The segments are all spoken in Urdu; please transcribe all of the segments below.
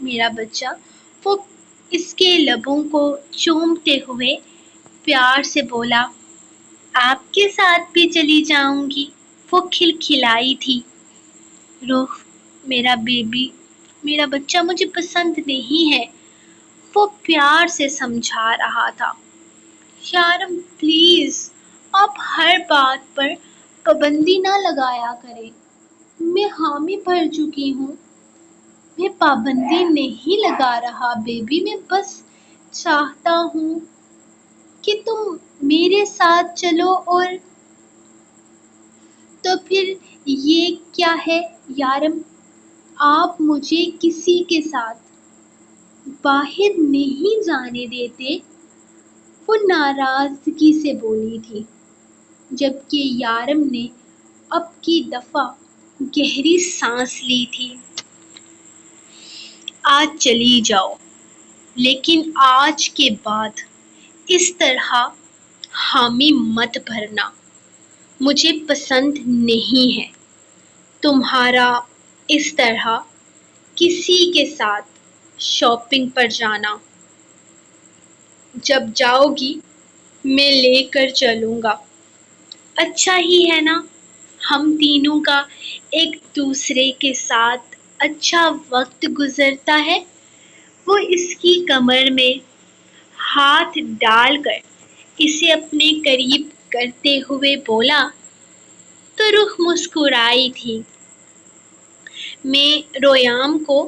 میرا بچہ۔ وہ اس کے لبوں کو چومتے ہوئے پیار سے بولا، آپ کے ساتھ بھی چلی جاؤں گی۔ وہ کھلکھلائی تھی، روح میرا بیبی، میرا بچہ مجھے پسند نہیں ہے، وہ پیار سے سمجھا رہا تھا۔ یارم پلیز، آپ ہر بات پر پابندی نہ لگایا کریں، میں حامی بھر چکی ہوں۔ میں پابندی نہیں لگا رہا بیبی، میں بس چاہتا ہوں کہ تم میرے ساتھ چلو۔ اور تو پھر یہ کیا ہے یارم، آپ مجھے کسی کے ساتھ باہر نہیں جانے دیتے؟ وہ ناراضگی سے بولی تھی، جبکہ یارم نے اب کی دفعہ گہری سانس لی تھی۔ آج چلی جاؤ، لیکن آج کے بعد اس طرح حامی مت بھرنا، مجھے پسند نہیں ہے تمہارا اس طرح کسی کے ساتھ شاپنگ پر جانا۔ جب جاؤ گی میں لے کر چلوں گا، اچھا ہی ہے نا، ہم تینوں کا ایک دوسرے کے ساتھ اچھا وقت گزرتا ہے۔ وہ اس کی کمر میں ہاتھ ڈال کر اسے اپنے قریب کرتے ہوئے بولا، تو رخ مسکرائی تھی، میں رویام کو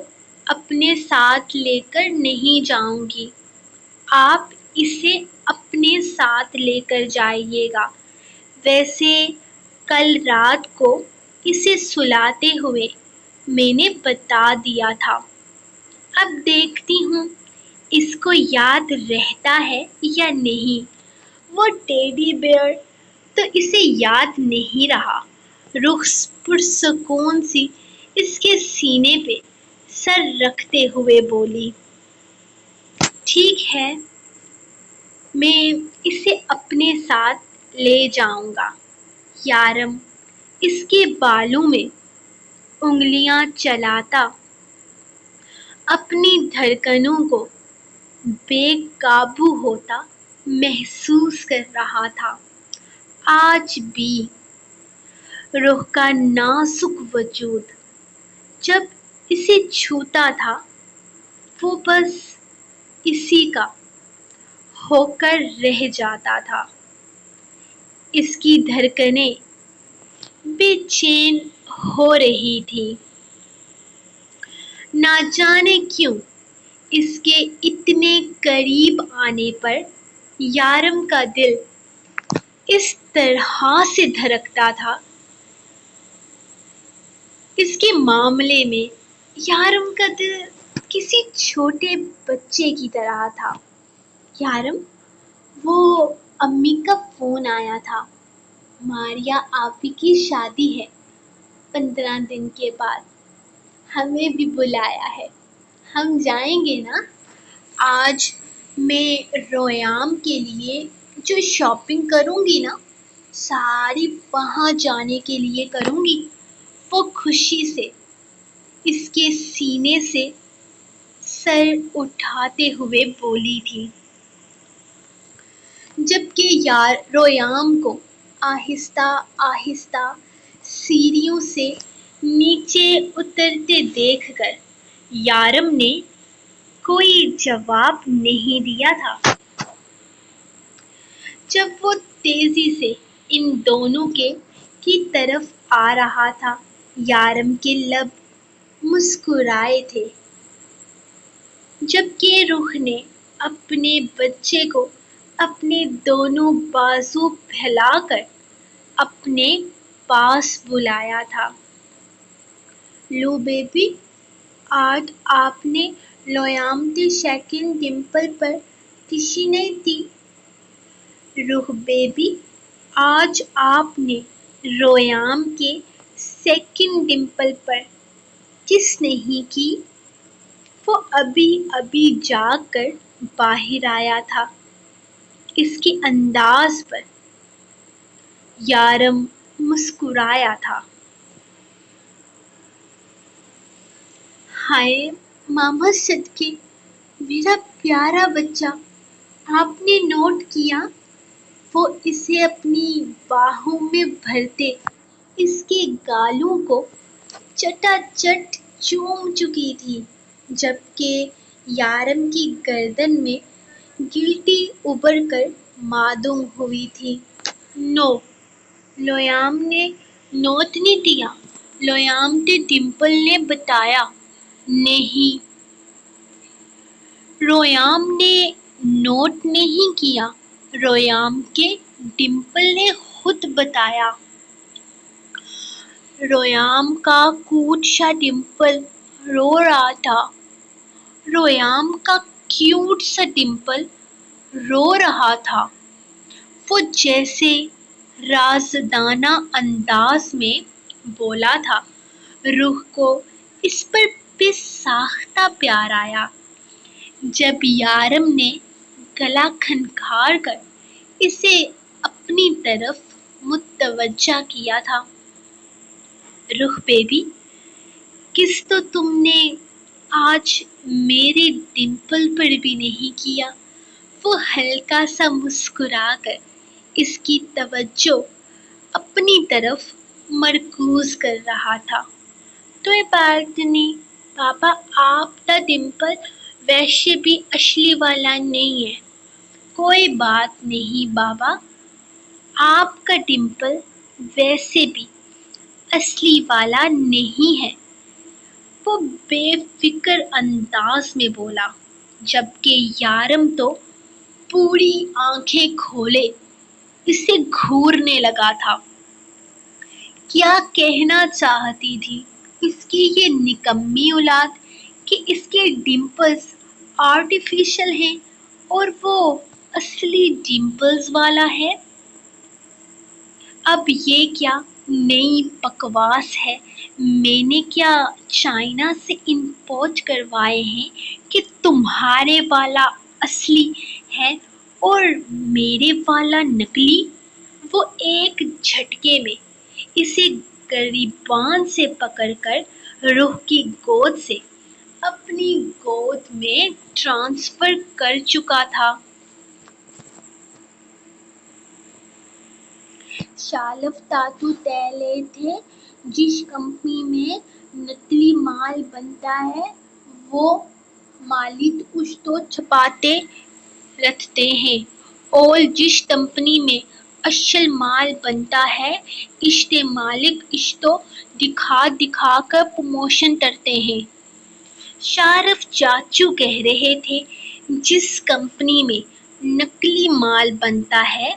اپنے ساتھ لے کر نہیں جاؤں گی، آپ اسے اپنے ساتھ لے کر جائیے گا۔ ویسے کل رات کو اسے سلاتے ہوئے میں نے بتا دیا تھا، اب دیکھتی ہوں اس کو یاد رہتا ہے یا نہیں۔ وہ ٹیڈی بیئر تو اسے یاد نہیں رہا۔ رخ پرسکون سی اس کے سینے پہ سر رکھتے ہوئے بولی، ٹھیک ہے، میں اسے اپنے ساتھ لے جاؤں گا۔ یارم اس کے بالوں میں انگلیاں چلاتا اپنی دھڑکنوں کو بے قابو ہوتا محسوس کر رہا تھا۔ آج بھی روح کا نازک وجود جب اسے چھوتا تھا، وہ بس اسی کا ہو کر رہ جاتا تھا۔ اس کی دھڑکنیں بے چین ہو رہی تھی، نہ جانے کیوں اس کے اتنے قریب آنے پر یارم کا دل اس طرح سے دھڑکتا تھا۔ اس کے معاملے میں یارم کا دل کسی چھوٹے بچے کی طرح تھا۔ یارم، وہ امی کا فون آیا تھا، ماریا آپی کی شادی ہے 15 دن کے بعد، ہمیں بھی بلایا ہے، ہم جائیں گے نا۔ آج میں رویام کے لیے جو شاپنگ کروں گی نا، ساری وہاں جانے کے لیے کروں گی۔ وہ خوشی سے اس کے سینے سے سر اٹھاتے ہوئے بولی تھی، جبکہ رویام کو آہستہ آہستہ سیڑھیوں سے نیچے اترتے دیکھ کر یارم نے کوئی جواب نہیں دیا تھا۔ جب وہ تیزی سے ان دونوں کی طرف آ رہا تھا، یارم کے لب مسکرائے تھے، جبکہ روح نے اپنے بچے کو اپنے دونوں بازو پھیلا کر اپنے پاس بلایا تھا۔ لو بیبی، آج آپ نے رویام کے سیکنڈ ڈمپل پر کسی نہیں دی۔ روح بیبی، آج آپ نے رویام کے سیکنڈ ڈمپل پر کس نہیں کی؟ وہ ابھی ابھی جاگ کر باہر آیا تھا۔ اس کے انداز پر یارم مسکرایا تھا۔ ہائے ماما صدقے، میرا پیارا بچہ، آپ نے نوٹ کیا؟ وہ اسے اپنی باہوں میں بھرتے اس کے گالوں کو چٹا چٹ چوم چکی تھی، جبکہ یارم کی گردن میں گلٹی ابھر کر معدوم ہوئی تھی۔ نو، لویام نے نوٹ نہیں دیا، لویام کے ڈمپل نے بتایا۔ نہیں، رویام نے نوٹ نہیں کیا، رویام کے ڈمپل نے خود بتایا۔ رویام کا کوٹ سا ڈمپل رو رہا تھا، رویام کا کیوٹ سا ڈمپل رو رہا تھا۔ وہ جیسے رازدانہ انداز میں بولا تھا۔ روح کو اس پر بے ساختہ پیار آیا جب یارم نے گلا کھنکھار کر اسے اپنی طرف متوجہ کیا تھا۔ روح بیبی، کس تو تم نے آج میرے ڈمپل پر بھی نہیں کیا۔ وہ ہلکا سا مسکرا کر اس کی توجہ اپنی طرف مرکوز کر رہا تھا۔ کوئی بات نہیں پاپا، آپ کا ڈمپل ویسے بھی اصلی والا نہیں ہے۔ کوئی بات نہیں بابا، آپ کا ڈمپل ویسے بھی اصلی والا نہیں ہے، وہ بے فکر انداز میں بولا، جبکہ یارم تو پوری آنکھیں کھولے اسے گھورنے لگا تھا۔ کیا کہنا چاہتی تھی اس کی یہ نکمی اولاد کہ اس کے ڈمپلز آرٹیفیشل ہیں اور وہ اصلی ڈمپلز والا ہے؟ اب یہ کیا نئی بکواس ہے؟ میں نے کیا چائنا سے امپورٹ کروائے ہیں کہ تمہارے والا اصلی ہے اور میرے والا نکلی؟ وہ ایک جھٹکے میں اسے گریبان سے پکڑ کر روح کی گود سے اپنی گود میں ٹرانسفر کر چکا تھا۔ شالف تاتو تیلے تھے جس کمپنی میں نکلی مال بنتا ہے وہ مالک اس کو چھپاتے رکھتے ہیں اور جس کمپنی میں اصل مال بنتا ہے اس کے مالک اس کو دکھا دکھا کر پروموشن کرتے ہیں۔ شارف چاچو کہہ رہے تھے جس کمپنی میں نکلی مال بنتا ہے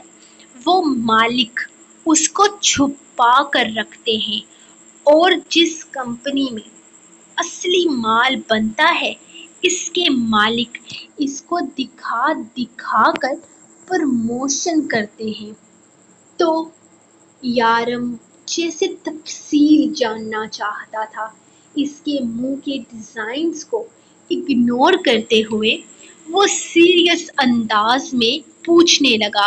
وہ مالک اس کو چھپا کر رکھتے ہیں اور جس کمپنی میں اصلی مال بنتا ہے اس کے مالک اس کو دکھا دکھا کر پروموشن کرتے ہیں۔ تو یارم جیسے تفصیل جاننا چاہتا تھا، اس کے منہ کے ڈیزائنز کو اگنور کرتے ہوئے وہ سیریس انداز میں پوچھنے لگا۔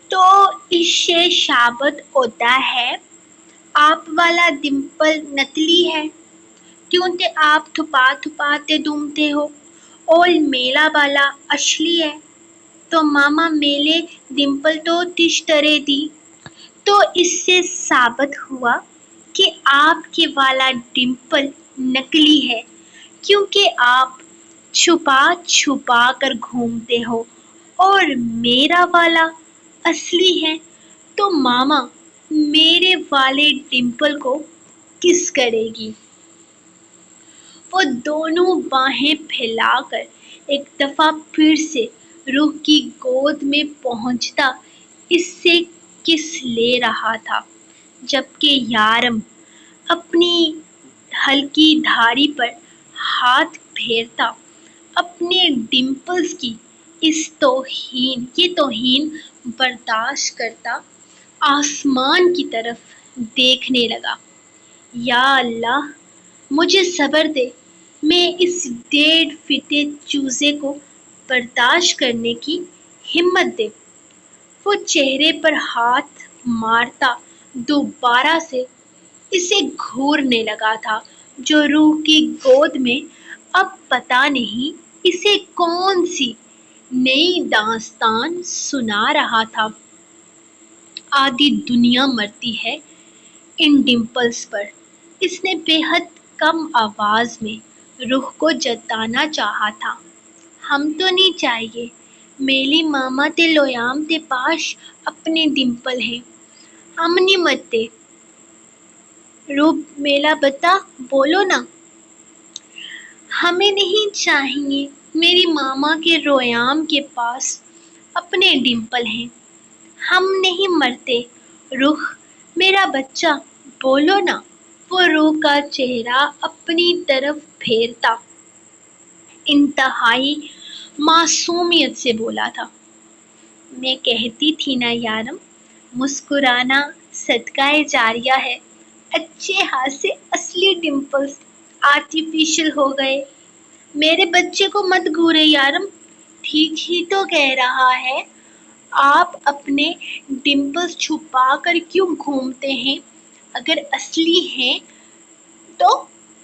تو اس سے ثابت ہوتا ہے آپ والا ڈمپل نکلی ہے کیونکہ آپ چھپا چھپا کے ڈھونڈتے ہو اور میرا والا اصلی ہے۔ تو ماما میرے ڈمپل تو کس طرح دی؟ تو اس سے ثابت ہوا کہ آپ کے والا ڈمپل نکلی ہے کیونکہ آپ چھپا چھپا کر گھومتے ہو اور میرا والا اصلی ہے۔ تو ماما میرے والے ڈمپل کو کس کرے گی؟ وہ دونوں باہیں پھیلا کر ایک دفعہ پھر سے روح کی گود میں پہنچتا اس سے کس لے رہا تھا، جبکہ یارم اپنی ہلکی دھاڑی پر ہاتھ پھیرتا اپنے ڈمپلز کی یہ توہین برداشت کرتا آسمان کی طرف دیکھنے لگا۔ یا اللہ مجھے صبر دے، میں اس 1.5 فٹے چوزے کو برداشت کرنے کی ہمت دے۔ وہ چہرے پر ہاتھ مارتا دوبارہ سے اسے گھورنے لگا تھا۔ جو روح کی گود میں اب پتہ نہیں اسے کون سی نئی داستان سنا رہا تھا۔ آدھی دنیا مرتی ہے ان ڈمپلز پر، اس نے بے حد کم آواز میں روح کو جتانا چاہا تھا۔ ہم تو نہیں چاہیے، میری ماما تے لویام تے پاش اپنے ڈمپل ہیں، ہم نہیں مرتے۔ روح میلا بتا بولو نا۔ ہمیں نہیں چاہیے، میری ماما کے رویام کے پاس اپنے ڈمپل ہیں، ہم نہیں مرتے۔ روح میرا بچہ بولو نا۔ وہ روح کا چہرہ اپنی طرف پھیرتا انتہائی معصومیت سے بولا تھا، میں کہتی تھی نا یارم، مسکرانا صدقہ جاریہ ہے۔ اچھے ہاتھ سے اصلی ڈمپلز آرٹیفیشل ہو گئے۔ میرے بچے کو مت گھورے یارم، ٹھیک ہی تو کہہ رہا ہے۔ آپ اپنے ڈمپلز چھپا کر کیوں گھومتے ہیں؟ اگر اصلی ہیں تو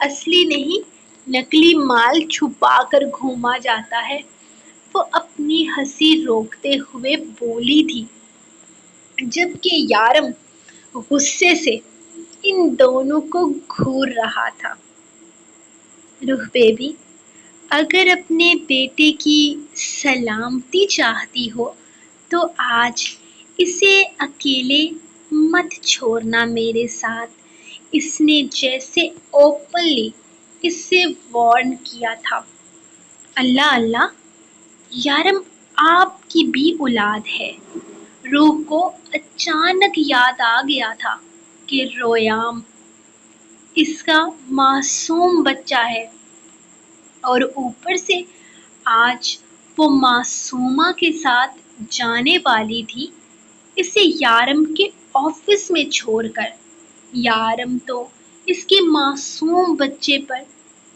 اصلی نہیں، نقلی مال چھپا کر گھوما جاتا ہے۔ وہ اپنی ہنسی روکتے ہوئے بولی تھی، جبکہ یارم غصے سے ان دونوں کو گھور رہا تھا۔ روح بیبی، اگر اپنے بیٹے کی سلامتی چاہتی ہو تو آج اسے اکیلے مت چھوڑنا میرے ساتھ۔ اس نے جیسے اوپنلی اس سے وارن کیا تھا۔ اللہ اللہ، یارم آپ کی بھی اولاد ہے۔ روح کو اچانک یاد آ گیا تھا کہ رویام اس کا معصوم بچہ ہے، اور اوپر سے آج وہ معصومہ کے ساتھ جانے والی تھی اسے یارم کے آفس میں چھوڑ کر۔ یارم تو اس کے معصوم بچے پر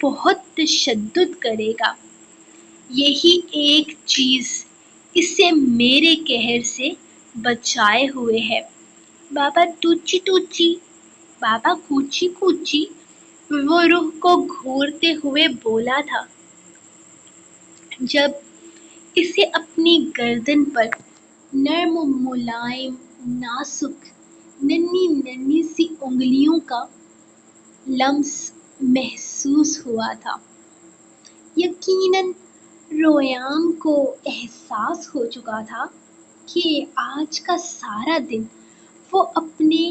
بہت تشدد کرے گا۔ یہی ایک چیز اسے میرے قہر سے بچائے ہوئے ہے۔ بابا ٹوچی ٹوچی، بابا کوچی کوچی، وہ روح کو گھورتے ہوئے بولا تھا، جب اسے اپنی گردن پر نرم و ملائم نازک ننھی ننھی سی انگلیوں کا لمس محسوس ہوا تھا۔ یقیناً رویام کو احساس ہو چکا تھا کہ آج کا سارا دن وہ اپنے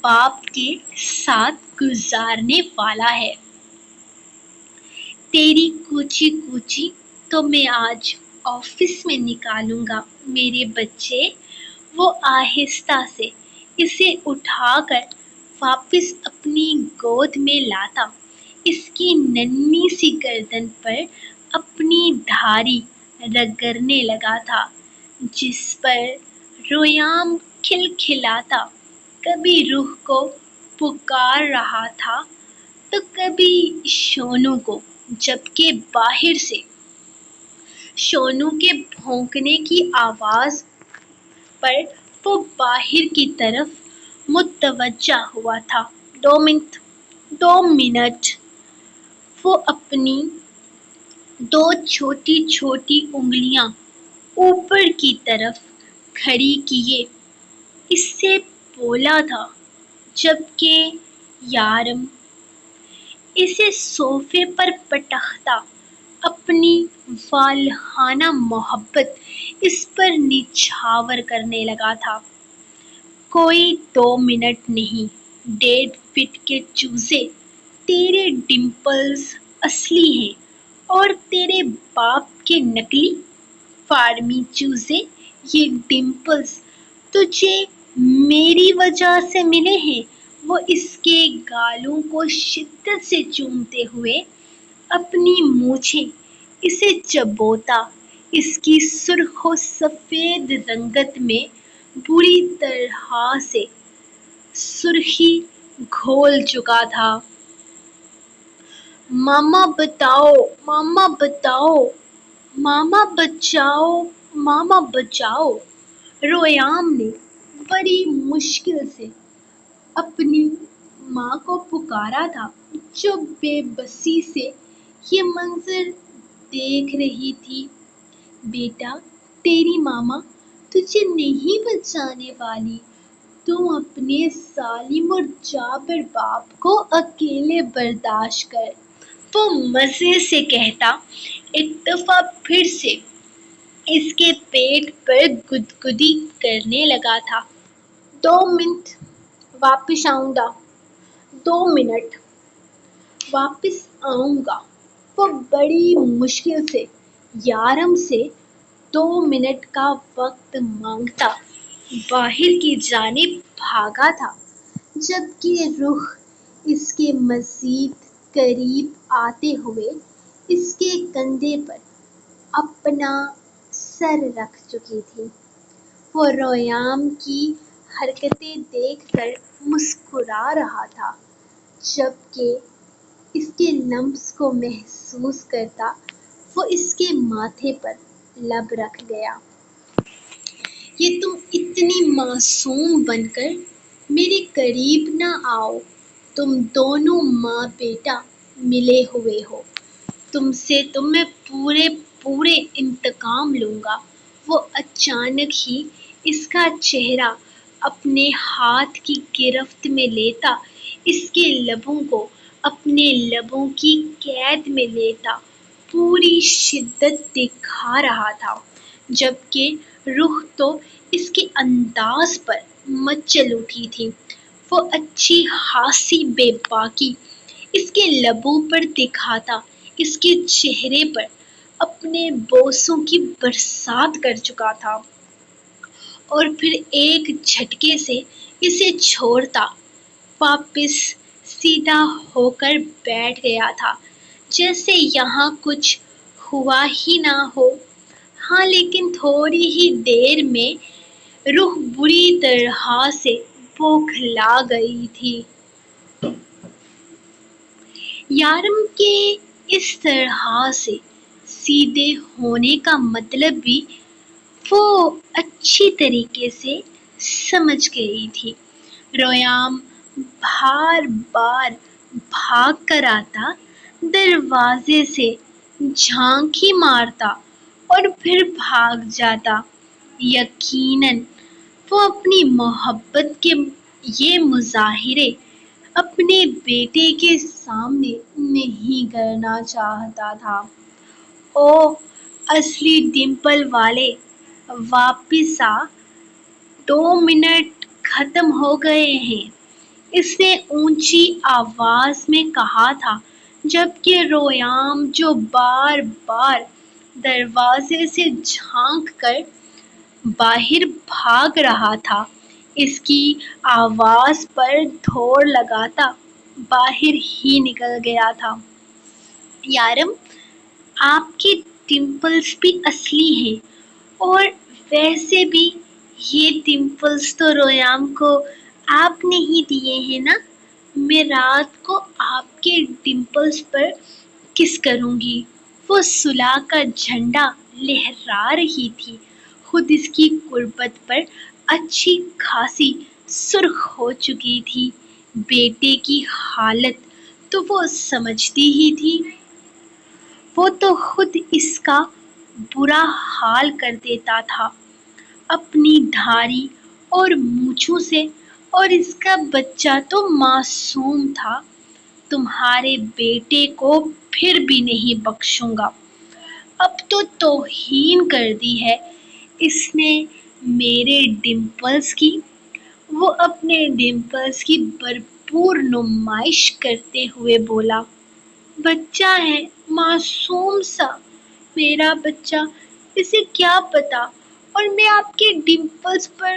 باپ کے ساتھ گزارنے والا ہے۔ تیری کوچی کوچی تو میں آج آفس میں نکالوں گا میرے بچے۔ وہ آہستہ سے اسے اٹھا کر واپس اپنی گود میں لاتا، اس کی ننھی سی گردن پر اپنی دھاری رگڑنے لگا تھا، جس پر رویام کھلکھلاتا کبھی روح کو پکار رہا تھا تو کبھی شونو کو، جبکہ باہر سے شونو کے بھونکنے کی آواز پر وہ باہر کی طرف متوجہ ہوا تھا۔ 2 منٹ، 2 منٹ۔ وہ اپنی 2 چھوٹی چھوٹی انگلیاں اوپر کی طرف کھڑی کیے اس سے بولا تھا، جبکہ یارم اسے صوفے پر پٹکتا اپنی والہانہ محبت اس پر نچھاور کرنے لگا تھا۔ کوئی 2 منٹ نہیں، 1.5 فٹ کے چوزے، تیرے ڈمپلز اصلی ہیں اور تیرے باپ کے نقلی فارمی چوزے۔ یہ ڈمپلز تجھے میری وجہ سے ملے ہیں۔ وہ اس کے گالوں کو شدت سے چومتے ہوئے اپنی مونچھیں اسے چبوتا، اس کی سرخ و سفید رنگت میں بری طرح سے سرخی گھول چکا تھا۔ ماما بتاؤ، ماما بتاؤ، ماما بچاؤ، ماما بچاؤ۔ رویام نے بڑی مشکل سے اپنی ماں کو پکارا تھا، جو بے بسی سے یہ منظر دیکھ رہی تھی۔ بیٹا، تیری ماما تجھے نہیں بچانے والی، تم اپنے ظالم اور جابر باپ کو اکیلے برداشت کر، وہ مزے سے کہتا۔ ایک دفعہ پھر سے اس کے پیٹ پر گدگدی کرنے لگا تھا۔ 2 منٹ واپس آؤں گا، 2 منٹ واپس آؤں گا۔ وہ بڑی مشکل سے یارم سے 2 منٹ کا وقت مانگتا باہر کی جانب بھاگا تھا، جبکہ رخ اس کے مزید قریب آتے ہوئے اس کے کندھے پر اپنا سر رکھ چکی تھی۔ وہ ریام کی حرکتیں دیکھ کر مسکرا رہا تھا، جبکہ اس کے لمس کو محسوس کرتا وہ اس کے ماتھے پر لب رکھ گیا۔ یہ تم اتنی معصوم بن کر میرے قریب نہ آؤ، تم دونوں ماں بیٹا ملے ہوئے ہو، تم سے تو میں پورے انتقام لوں گا۔ وہ اچانک ہی اس کا چہرہ اپنے ہاتھ کی گرفت میں لیتا، اس کے لبوں کو اپنے لبوں کی قید میں لیتا پوری شدت دکھا رہا تھا، جبکہ رخ تو اس کے انداز پر مچل اٹھی تھی۔ وہ اچھی خاصی بے باکی اس کے لبوں پر دکھاتا، اس کے چہرے پر اپنے بوسوں کی برسات کر چکا تھا، اور پھر ایک جھٹکے سے اسے چھوڑتا واپس سیدھا ہو کر بیٹھ گیا تھا، جیسے یہاں کچھ ہوا ہی نہ ہو۔ ہاں، لیکن تھوڑی ہی دیر میں روح بری طرح سے بوکھلا گئی تھی۔ یارم کے اس طرح سے سیدھے ہونے کا مطلب بھی وہ اچھی طریقے سے سمجھ گئی تھی۔ ریام بار بار بھاگ کر آتا، دروازے سے جھانک ہی مارتا اور پھر بھاگ جاتا۔ یقیناً وہ اپنی محبت کے یہ مظاہرے اپنے بیٹے کے سامنے نہیں کرنا چاہتا تھا۔ او اصلی ڈمپل والے، واپس آ، 2 منٹ ختم ہو گئے ہیں، اس نے اونچی آواز میں کہا تھا، جبکہ ریام جو بار بار دروازے سے جھانک کر باہر بھاگ رہا تھا، اس کی آواز پر دوڑ لگاتا باہر ہی نکل گیا تھا۔ یارم، آپ کے ڈمپلز بھی اصلی ہیں، اور ویسے بھی یہ ڈمپلز تو ریام کو آپ نے ہی دیے ہیں نا۔ میں رات کو آپ کے ڈمپلز پر کس کروں گی۔ وہ صلح کا جھنڈا لہرا رہی تھی، خود اس کی قربت پر اچھی خاصی سرخ ہو چکی تھی۔ بیٹے کی حالت تو وہ سمجھتی ہی تھی، وہ تو خود اس کا برا حال کر دیتا تھا اپنی دھاری اور مونچھوں سے، اور اس کا بچہ تو معصوم تھا۔ تمہارے بیٹے کو پھر بھی نہیں بخشوں گا، اب تو توہین کر دی ہے اس نے میرے ڈمپلز کی۔ وہ اپنے ڈمپلز کی بھرپور نمائش کرتے ہوئے بولا۔ بچہ ہے، معصوم سا، میرا بچہ، اسے کیا پتا، اور میں آپ کے ڈمپلز پر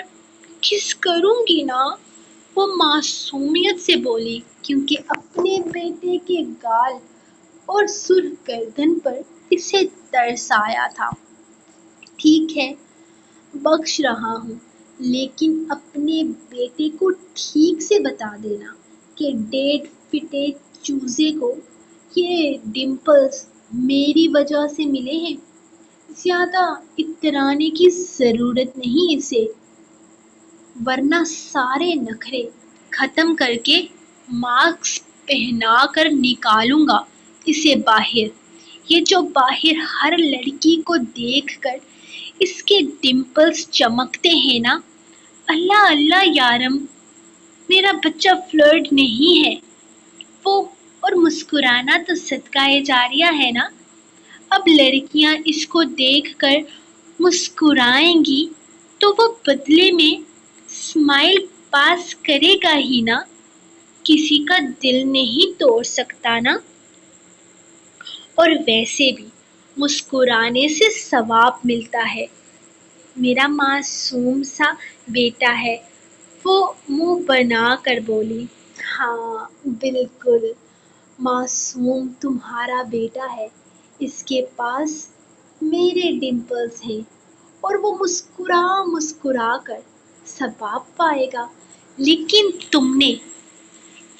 کس کروں گی نا، وہ معصومیت سے بولی، کیونکہ اپنے بیٹے کے گال اور سرخ گردن پر اسے ترس آیا تھا۔ ٹھیک ہے، بخش رہا ہوں، لیکن اپنے بیٹے کو ٹھیک سے بتا دینا کہ ڈیڑھ پٹے چوزے کو یہ ڈمپلز میری وجہ سے ملے ہیں۔ زیادہ اترانے کی ضرورت نہیں اسے، ورنہ سارے نخرے ختم کر کے ماسک پہنا کر نکالوں گا اسے باہر. یہ جو باہر ہر لڑکی کو دیکھ کر اس کے ڈمپلز چمکتے ہیں نا. اللہ اللہ یارم، میرا بچہ فلرٹ نہیں ہے وہ. اور مسکرانا تو صدقہ جاریہ ہے نا. اب لڑکیاں اس کو دیکھ کر مسکرائیں گی تو وہ بدلے میں اسمائل پاس کرے گا ہی نا. کسی کا دل نہیں توڑ سکتا نا. اور ویسے بھی مسکرانے سے ثواب ملتا ہے. میرا معصوم سا بیٹا ہے. وہ منہ بنا کر بولی. ہاں بالکل معصوم تمہارا بیٹا ہے. اس کے پاس میرے ڈمپلز ہیں اور وہ مسکرا مسکرا کر ثواب پائے گا. لیکن تم نے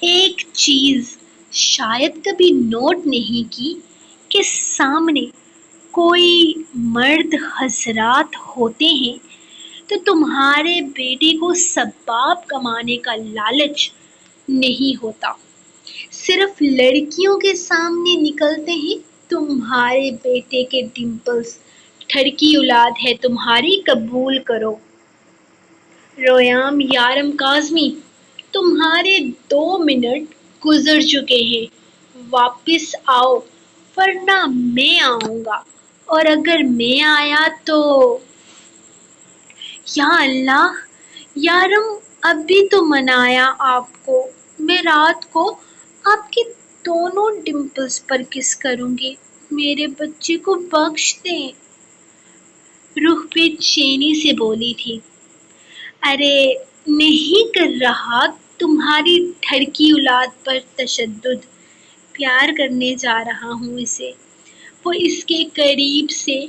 ایک چیز شاید کبھی نوٹ نہیں کی کہ سامنے کوئی مرد حضرات ہوتے ہیں تو تمہارے بیٹے کو ثواب کمانے کا لالچ نہیں ہوتا. صرف لڑکیوں کے سامنے نکلتے ہیں تمہارے بیٹے کے ڈمپلز. ٹھڑکی اولاد ہے تمہاری، قبول کرو. ریام یارم کاظمی، تمہارے 2 منٹ گزر چکے ہیں. واپس آؤ ورنہ میں آؤں گا، اور اگر میں آیا تو یا اللہ یارم، اب بھی تو منایا آپ کو. میں رات کو آپ کے دونوں ڈمپلز پر کس کروں گی. میرے بچے کو بخش دیں. روح بے چینی سے بولی تھی. ارے نہیں کر رہا تمہاری ٹھڑکی اولاد پر تشدد. پیار کرنے جا رہا ہوں اسے. وہ اس کے قریب سے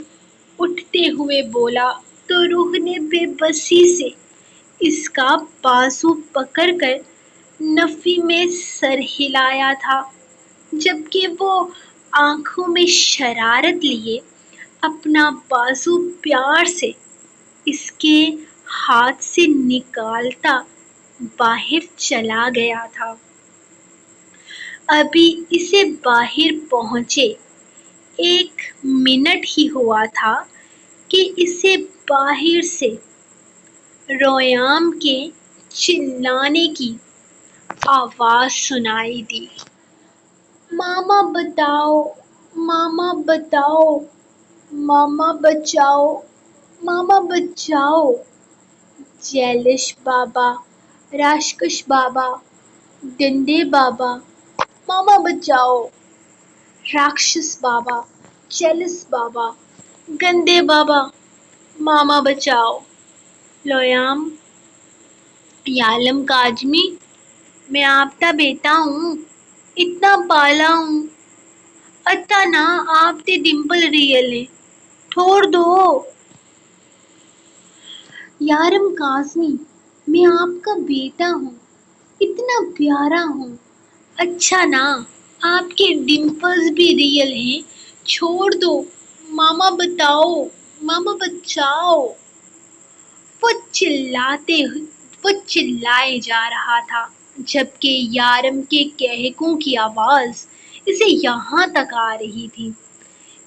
اٹھتے ہوئے بولا تو روح نے بے بسی سے اس کا بازو پکڑ کر نفی میں سر ہلایا تھا، جبکہ وہ آنکھوں میں شرارت لیے اپنا بازو پیار سے اس کے ہاتھ سے نکالتا باہر چلا گیا تھا. ابھی اسے باہر پہنچے 1 منٹ ہی ہوا تھا کہ اسے باہر سے ریام کے چلانے کی آواز سنائی دی. ماما بتاؤ، ماما بتاؤ، ماما بچاؤ، ماما بچاؤ. جیلش بابا، راشکش بابا، ڈنڈے بابا، ماما بچاؤ. راکشس بابا، جیلس بابا، گندے بابا، ماما بچاؤ. ریام یالم کاظمی، میں آپ کا بیٹا ہوں، اتنا پالا ہوں. اتا نا آپ تے ڈمپل ریئل ہیں، چھوڑ دو. یارم کاظمی، میں آپ کا بیٹا ہوں، اتنا پیارا ہوں. اچھا نا آپ کے ڈمپلز بھی ریئل ہیں، چھوڑ دو. ماما بتاؤ، ماما بچاؤ. وہ چلائے جا رہا تھا، جبکہ یارم کے قہقہوں کی آواز اسے یہاں تک آ رہی تھی.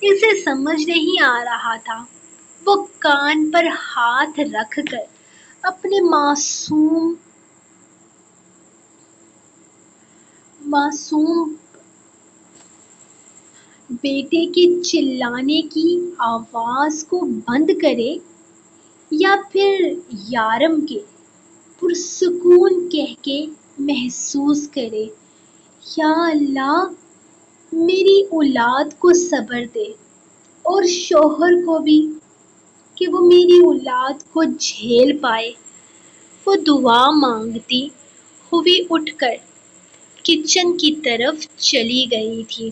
اسے سمجھ نہیں آ رہا تھا. وہ کان پر ہاتھ رکھ کر اپنے معصوم بیٹے کے چلانے کی آواز کو بند کرے یا پھر یارم کے پرسکون قہقہے محسوس کرے. یا اللہ میری اولاد کو صبر دے، اور شوہر کو بھی، کہ وہ میری اولاد کو جھیل پائے. وہ دعا مانگتی ہوئی اٹھ کر کچن کی طرف چلی گئی تھی.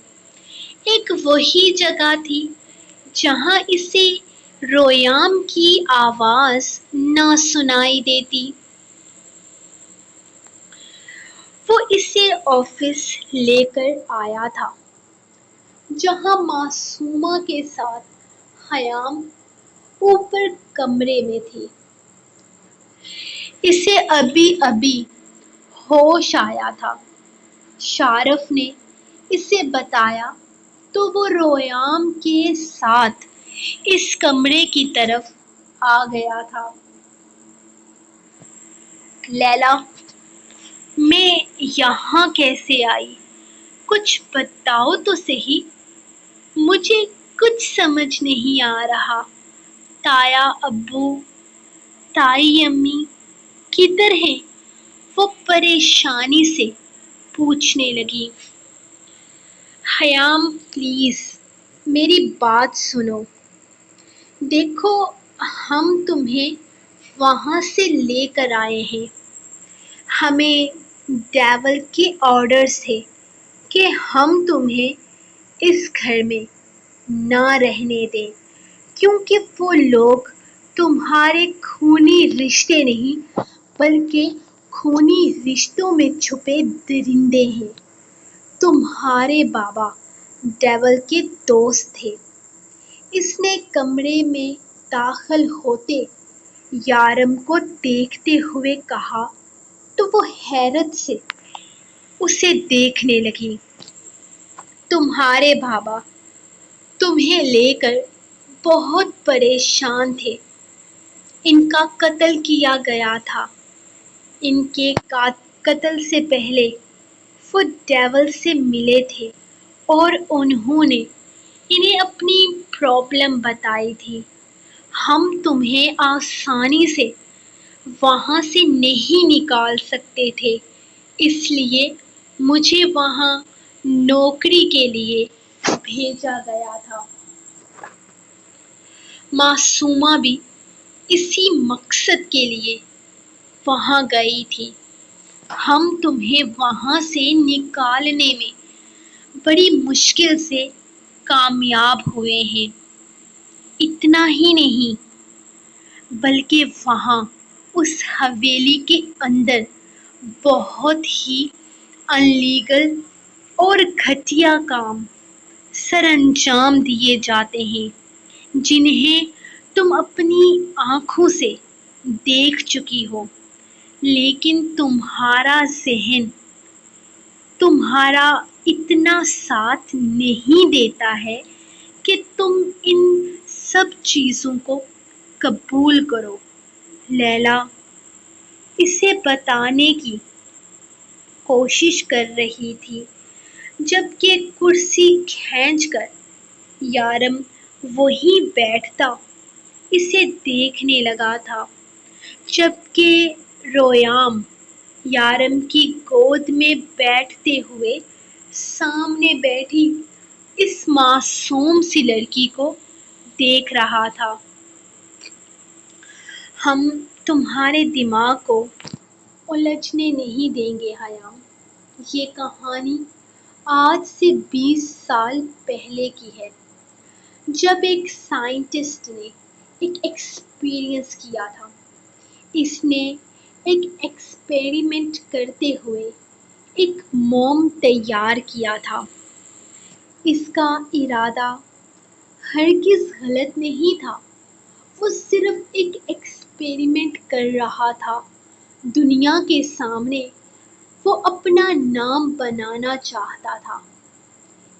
ایک وہی جگہ تھی جہاں اسے ریام کی آواز نہ سنائی دیتی. وہ اسے آفس لے کر آیا تھا، جہاں معصومہ کے ساتھ خیام اوپر کمرے میں تھی. اسے ابھی ابھی ہوش آیا تھا. شارف نے اسے بتایا تو وہ رویام کے ساتھ اس کمرے کی طرف آ گیا تھا۔ لیلا، میں یہاں کیسے آئی؟ کچھ بتاؤ تو صحیح، مجھے کچھ سمجھ نہیں آ رہا۔ تایا ابو، تائی امی کدھر ہیں؟ وہ پریشانی سے پوچھنے لگی۔ خیام پلیز میری بات سنو، دیکھو ہم تمہیں وہاں سے لے کر آئے ہیں، ہمیں ڈیول کے آرڈرز تھے کہ ہم تمہیں اس گھر میں نہ رہنے دیں، کیونکہ وہ لوگ تمہارے خونی رشتے نہیں بلکہ خونی رشتوں میں چھپے درندے ہیں۔ تمہارے بابا ڈیول کے دوست تھے۔ اس نے کمرے میں داخل ہوتے یارم کو دیکھتے ہوئے کہا تو وہ حیرت سے اسے دیکھنے لگی۔ تمہارے بابا تمہیں لے کر بہت پریشان تھے، ان کا قتل کیا گیا تھا۔ ان کے قتل سے پہلے وہ ڈیول سے ملے تھے اور انہوں نے انہیں اپنی پرابلم بتائی تھی۔ ہم تمہیں آسانی سے وہاں سے نہیں نکال سکتے تھے، اس لیے مجھے وہاں نوکری کے لیے بھیجا گیا تھا۔ معصومہ بھی اسی مقصد کے لیے وہاں گئی تھی۔ ہم تمہیں وہاں سے نکالنے میں بڑی مشکل سے کامیاب ہوئے ہیں۔ اتنا ہی نہیں بلکہ وہاں اس حویلی کے اندر بہت ہی انلیگل اور گھٹیا کام سر انجام دیے جاتے ہیں جنہیں تم اپنی آنکھوں سے دیکھ چکی ہو، لیکن تمہارا ذہن تمہارا اتنا ساتھ نہیں دیتا ہے کہ تم ان سب چیزوں کو قبول کرو۔ لیلا اسے بتانے کی کوشش کر رہی تھی جبکہ کرسی کھینچ کر یارم وہیں بیٹھتا اسے دیکھنے لگا تھا، جبکہ رویام یارم کی گود میں بیٹھتے ہوئے سامنے بیٹھی اس معصوم سی لڑکی کو دیکھ رہا تھا۔ ہم تمہارے دماغ کو الجھنے نہیں دیں گے خیام، یہ کہانی آج سے 20 سال پہلے کی ہے، جب ایک سائنٹسٹ نے ایک ایکسپیرئنس کیا تھا۔ اس نے ایک ایکسپیریمنٹ کرتے ہوئے ایک موم تیار کیا تھا۔ اس کا ارادہ ہرگز غلط نہیں تھا، وہ صرف ایک ایکسپیریمنٹ کر رہا تھا۔ دنیا کے سامنے وہ اپنا نام بنانا چاہتا تھا۔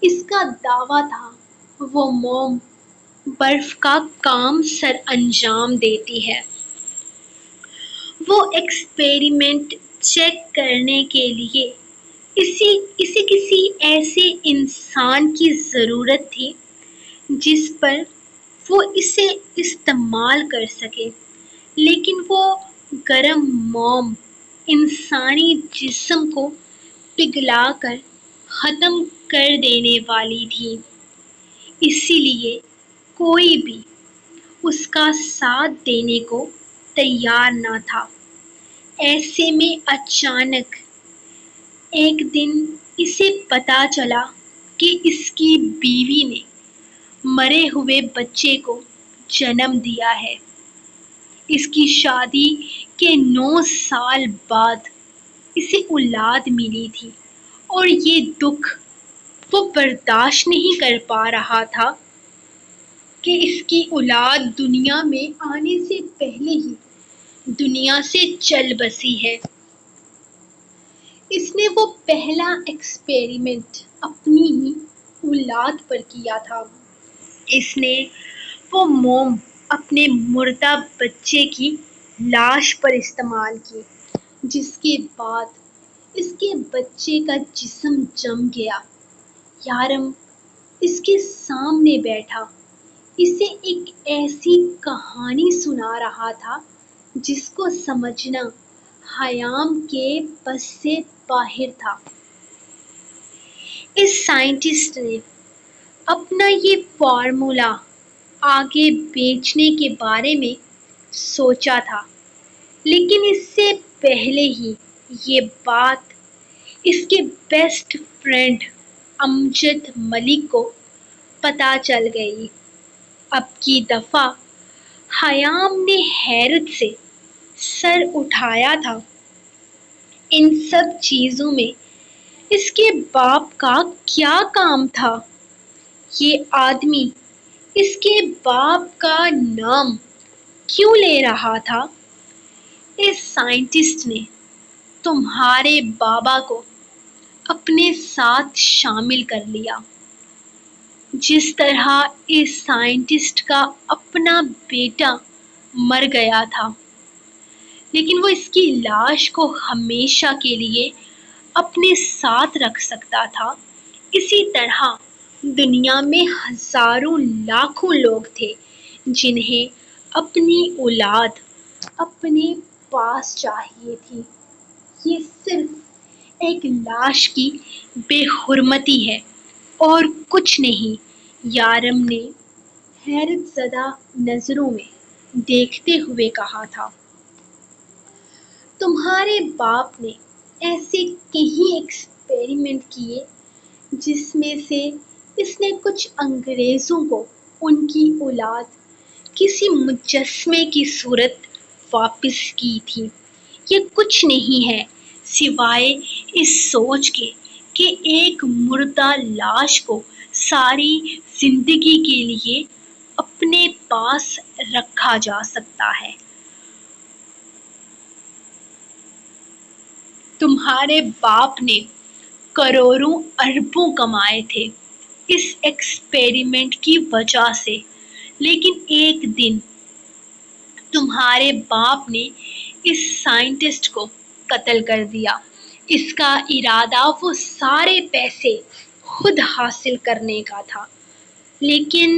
اس کا دعویٰ تھا وہ موم برف کا کام سر انجام دیتی ہے۔ وہ ایکسپیریمنٹ چیک کرنے کے لیے اسے کسی ایسے انسان کی ضرورت تھی جس پر وہ اسے استعمال کر سکے، لیکن وہ گرم موم انسانی جسم کو پگھلا کر ختم کر دینے والی تھی، اسی لیے کوئی بھی اس کا ساتھ دینے کو تیار نہ تھا۔ ایسے میں اچانک ایک دن اسے پتہ چلا کہ اس کی بیوی نے مرے ہوئے بچے کو جنم دیا ہے۔ اس کی شادی کے 9 سال بعد اسے اولاد ملی تھی اور یہ دکھ وہ برداشت نہیں کر پا رہا تھا کہ اس کی اولاد دنیا میں آنے سے پہلے ہی دنیا سے چل بسی ہے۔ اس نے وہ پہلا ایکسپیریمنٹ اپنی ہی اولاد پر کیا تھا۔ اس نے وہ موم اپنے مردہ بچے کی لاش پر استعمال کی، جس کے بعد اس کے بچے کا جسم جم گیا۔ یارم اس کے سامنے بیٹھا اسے ایک ایسی کہانی سنا رہا تھا جس کو سمجھنا خیام کے بس سے باہر تھا۔ اس سائنٹسٹ نے اپنا یہ فارمولا آگے بیچنے کے بارے میں سوچا تھا، لیکن اس سے پہلے ہی یہ بات اس کے بیسٹ فرینڈ امجد ملک کو پتہ چل گئی۔ اب کی دفعہ خیام نے حیرت سے سر اٹھایا تھا۔ ان سب چیزوں میں اس کے باپ کا کیا کام تھا؟ یہ آدمی اس کے باپ کا نام کیوں لے رہا تھا؟ اس سائنٹسٹ نے تمہارے بابا کو اپنے ساتھ شامل کر لیا، جس طرح اس سائنٹسٹ کا اپنا بیٹا مر گیا تھا، لیکن وہ اس کی لاش کو ہمیشہ کے لیے اپنے ساتھ رکھ سکتا تھا۔ اسی طرح دنیا میں ہزاروں لاکھوں لوگ تھے جنہیں اپنی اولاد اپنے پاس چاہیے تھی۔ یہ صرف ایک لاش کی بے حرمتی ہے اور کچھ نہیں، یارم نے حیرت زدہ نظروں میں دیکھتے ہوئے کہا تھا۔ تمہارے باپ نے ایسے کئی ایکسپیریمنٹ کیے جس میں سے اس نے کچھ انگریزوں کو ان کی اولاد کسی مجسمے کی صورت واپس کی تھی۔ یہ کچھ نہیں ہے سوائے اس سوچ کے کہ ایک مردہ لاش کو ساری زندگی کے لیے اپنے پاس رکھا جا سکتا ہے۔ تمہارے باپ نے کروڑوں اربوں کمائے تھے اس ایکسپیریمنٹ کی وجہ سے، لیکن ایک دن تمہارے باپ نے اس سائنٹسٹ کو قتل کر دیا۔ اس کا ارادہ وہ سارے پیسے خود حاصل کرنے کا تھا، لیکن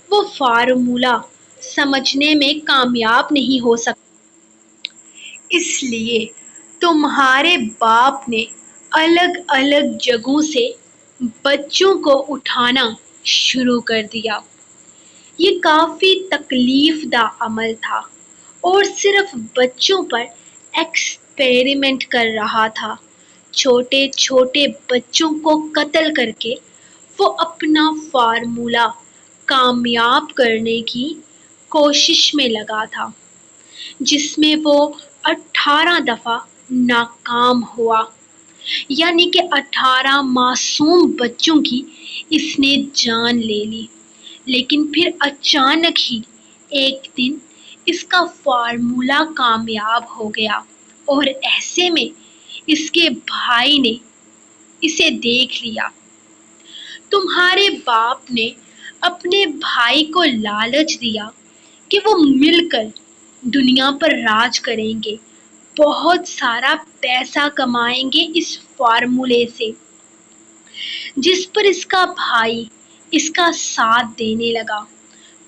وہ فارمولا سمجھنے میں کامیاب نہیں ہو سکا۔ اس لیے تمہارے باپ نے الگ الگ جگہوں سے بچوں کو اٹھانا شروع کر دیا۔ یہ کافی تکلیف دہ عمل تھا اور صرف بچوں پر ایکسپیریمنٹ کر رہا تھا۔ چھوٹے چھوٹے بچوں کو قتل کر کے وہ اپنا فارمولا کامیاب کرنے کی کوشش میں لگا تھا، جس میں وہ 18 دفعہ ناکام ہوا، یعنی کہ 18 معصوم بچوں کی اس نے جان لے لی۔ لیکن پھر اچانک ہی ایک دن اس کا فارمولا کامیاب ہو گیا اور ایسے میں اس کے بھائی نے اسے دیکھ لیا۔ تمہارے باپ نے اپنے بھائی کو لالچ دیا کہ وہ مل کر دنیا پر راج کریں گے، بہت سارا پیسہ کمائیں گے اس فارمولے سے، جس پر اس کا بھائی اس کا ساتھ دینے لگا۔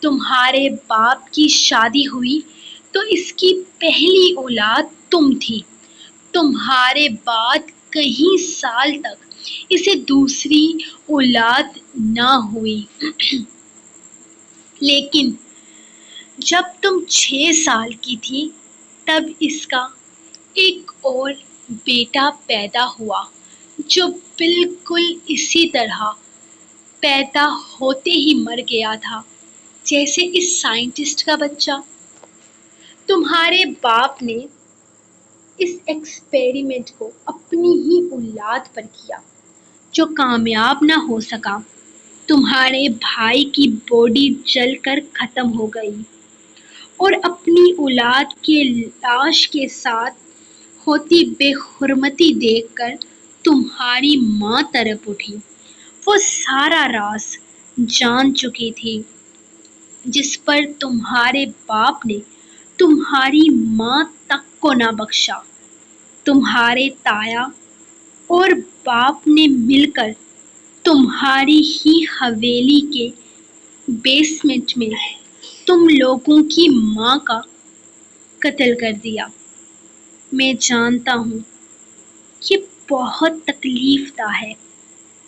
تمہارے باپ کی شادی ہوئی تو اس کی پہلی اولاد تم تھی۔ تمہارے بعد کئی سال تک اسے دوسری اولاد نہ ہوئی، لیکن جب تم 6 سال کی تھی تب اس کا ایک اور بیٹا پیدا ہوا جو بالکل اسی طرح پیدا ہوتے ہی مر گیا تھا جیسے اس سائنٹسٹ کا بچہ۔ تمہارے باپ نے اس ایکسپیریمنٹ کو اپنی ہی اولاد پر کیا جو کامیاب نہ ہو سکا۔ تمہارے بھائی کی باڈی جل کر ختم ہو گئی اور اپنی اولاد کے لاش کے ساتھ ہوتی بے حرمتی دیکھ کر تمہاری ماں تڑپ اٹھی۔ وہ سارا راز جان چکی تھی جس پر تمہارے باپ نے تمہاری ماں تک کو نہ بخشا۔ تمہارے تایا اور باپ نے مل کر تمہاری ہی حویلی کے بیسمنٹ میں تم لوگوں کی ماں کا قتل کر دیا۔ میں جانتا ہوں یہ بہت تکلیف دہ ہے،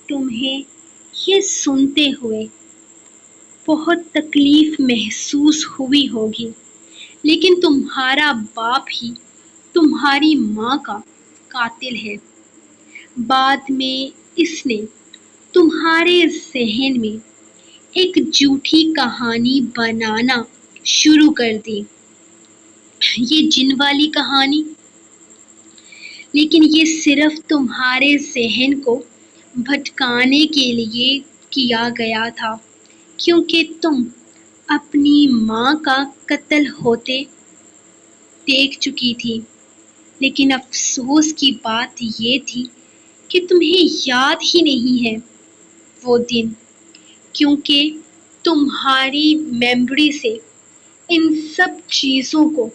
تمہیں یہ سنتے ہوئے بہت تکلیف محسوس ہوئی ہوگی، لیکن تمہارا باپ ہی تمہاری ماں کا قاتل ہے۔ بعد میں اس نے تمہارے ذہن میں ایک جھوٹی کہانی بنانا شروع کر دی، یہ جن والی کہانی، لیکن یہ صرف تمہارے ذہن کو بھٹکانے کے لیے کیا گیا تھا، کیونکہ تم اپنی ماں کا قتل ہوتے دیکھ چکی تھی۔ لیکن افسوس کی بات یہ تھی کہ تمہیں یاد ہی نہیں ہے وہ دن، کیونکہ تمہاری میموری سے ان سب چیزوں کو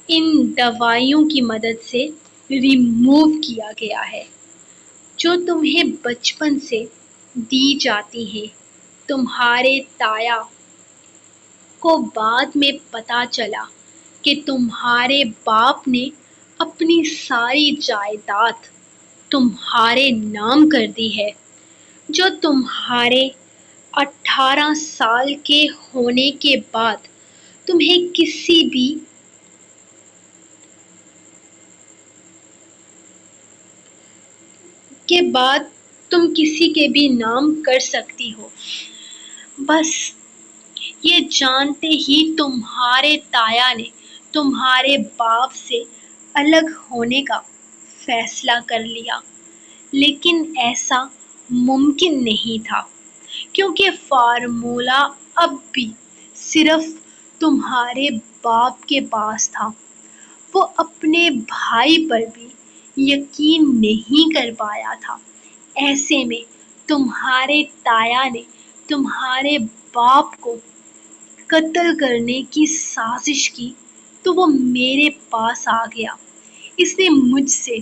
ان دوائیوں کی مدد سے ریموو کیا گیا ہے جو تمہیں بچپن سے دی جاتی ہیں۔ تمہارے تایا کو بعد میں پتہ چلا کہ تمہارے باپ نے اپنی ساری جائیداد تمہارے نام کر دی ہے، جو تمہارے 18 سال کے ہونے کے بعد تمہیں کسی بھی نام کر سکتی ہو۔ بس یہ جانتے ہی تمہارے تایا نے تمہارے باپ سے الگ ہونے کا فیصلہ کر لیا، لیکن ایسا ممکن نہیں تھا کیونکہ فارمولہ اب بھی صرف تمہارے باپ کے پاس تھا۔ وہ اپنے بھائی پر بھی یقین نہیں کر پایا تھا۔ ایسے میں تمہارے تایا نے تمہارے باپ کو قتل کرنے کی سازش کی تو وہ میرے پاس آ گیا۔ اس نے مجھ سے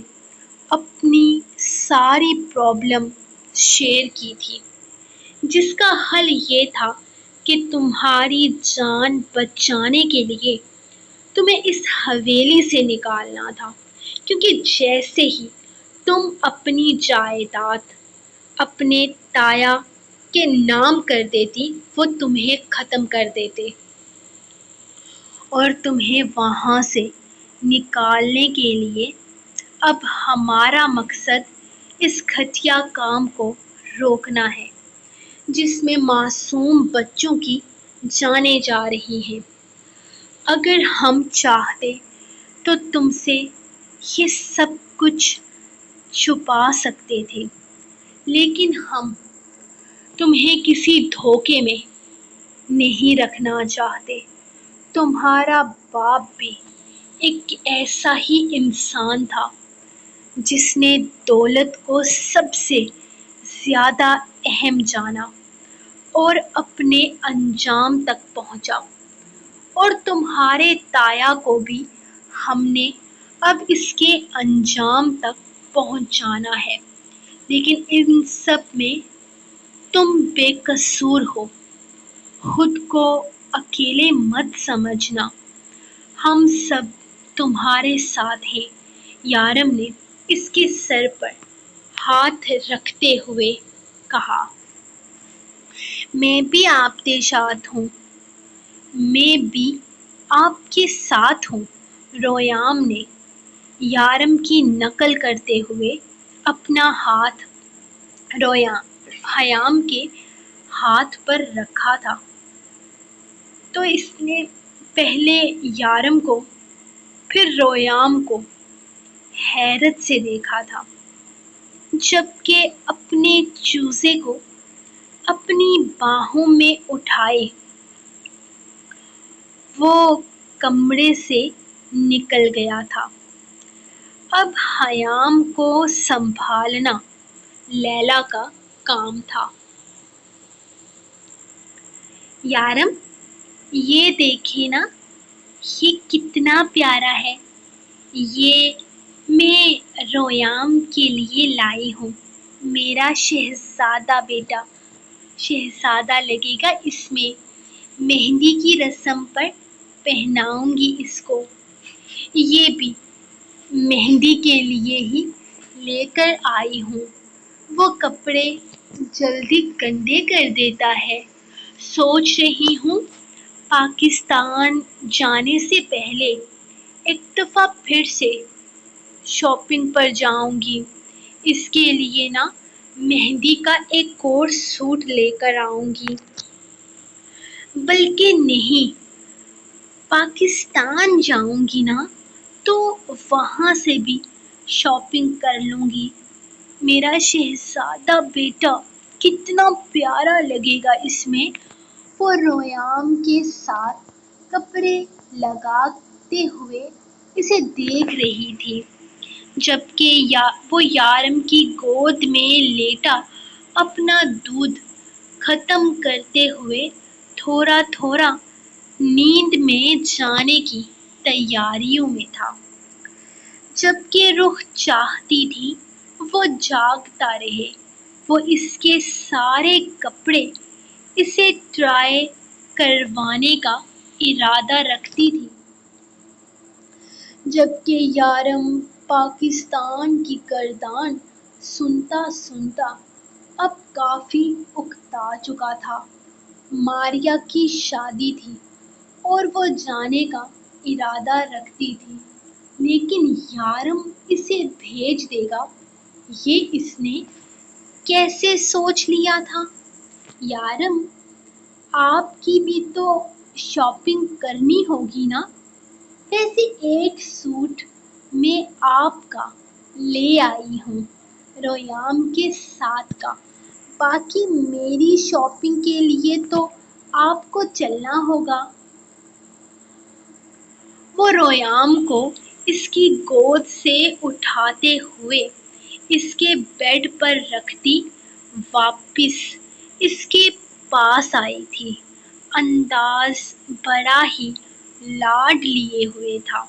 اپنی ساری پرابلم شیئر کی تھی، جس کا حل یہ تھا کہ تمہاری جان بچانے کے لیے تمہیں اس حویلی سے نکالنا تھا، کیونکہ جیسے ہی تم اپنی جائیداد اپنے تایا کے نام کر دیتی وہ تمہیں ختم کر دیتے، اور تمہیں وہاں سے نکالنے کے لیے اب ہمارا مقصد اس گھٹیا کام کو روکنا ہے جس میں معصوم بچوں کی جانیں جا رہی ہیں۔ اگر ہم چاہتے تو تم سے یہ سب کچھ چھپا سکتے تھے، لیکن ہم تمہیں کسی دھوکے میں نہیں رکھنا چاہتے۔ تمہارا باپ بھی ایک ایسا ہی انسان تھا جس نے دولت کو سب سے زیادہ اہم جانا اور اپنے انجام تک پہنچا، اور تمہارے تایا کو بھی ہم نے اب اس کے انجام تک پہنچانا ہے، لیکن ان سب میں تم بے قصور ہو۔ خود کو اکیلے مت سمجھنا، ہم سب تمہارے ساتھ ہیں۔ یارم نے اس کے سر پر ہاتھ رکھتے ہوئے کہا۔ میں بھی آپ کے ساتھ ہوں، میں بھی آپ کے ساتھ ہوں۔ ریام نے یارم کی نقل کرتے ہوئے اپنا ہاتھ خیام کے ہاتھ پر رکھا تھا، تو اس نے پہلے یارم کو پھر ریام کو حیرت سے دیکھا تھا، جبکہ اپنے چوزے کو اپنی باہوں میں اٹھائے وہ کمرے سے نکل گیا تھا۔ اب حیام کو سنبھالنا لیلا کا کام تھا۔ یارم، یہ دیکھے نا، یہ کتنا پیارا ہے، یہ میں رویام کے لیے لائی ہوں، میرا شہزادہ بیٹا، شہزادہ لگے گا اس میں، مہندی کی رسم پر پہناؤں گی اس کو، یہ بھی مہندی کے لیے ہی لے کر آئی ہوں۔ وہ کپڑے جلدی گندے کر دیتا ہے، سوچ رہی ہوں پاکستان جانے سے پہلے ایک دفعہ پھر سے شاپنگ پر جاؤں گی، اس کے لیے نا مہندی کا ایک اور سوٹ لے کر آؤں گی۔ بلکہ نہیں، پاکستان جاؤں گی نا تو وہاں سے بھی شاپنگ کر لوں گی، میرا شہزادہ بیٹا کتنا پیارا لگے گا اس میں۔ وہ رویام کے ساتھ کپڑے لگاتے ہوئے اسے دیکھ رہی تھی، جبکہ وہ یارم کی گود میں لیٹا اپنا دودھ ختم کرتے ہوئے تھوڑا تھوڑا نیند میں جانے کی تیاریوں میں تھا، جبکہ روح چاہتی تھی وہ جاگتا رہے، وہ اس کے سارے کپڑے اسے ٹرائی کروانے کا ارادہ رکھتی تھی، جبکہ یارم پاکستان کی گردان سنتا سنتا اب کافی اکتا چکا تھا۔ ماریا کی شادی تھی اور وہ جانے کا ارادہ رکھتی تھی، لیکن یارم اسے بھیج دے گا، یہ اس نے کیسے سوچ لیا تھا؟ یارم، آپ کی بھی تو شاپنگ کرنی ہوگی نا؟ ویسے ایک سوٹ میں آپ کا لے آئی ہوں رویام کے ساتھ کا، باقی میری شاپنگ کے لیے تو آپ کو چلنا ہوگا۔ وہ رویام کو اس کی گود سے اٹھاتے ہوئے اس کے بیڈ پر رکھتی واپس اس کے پاس آئی تھی، انداز بڑا ہی لاڈ لیے ہوئے تھا،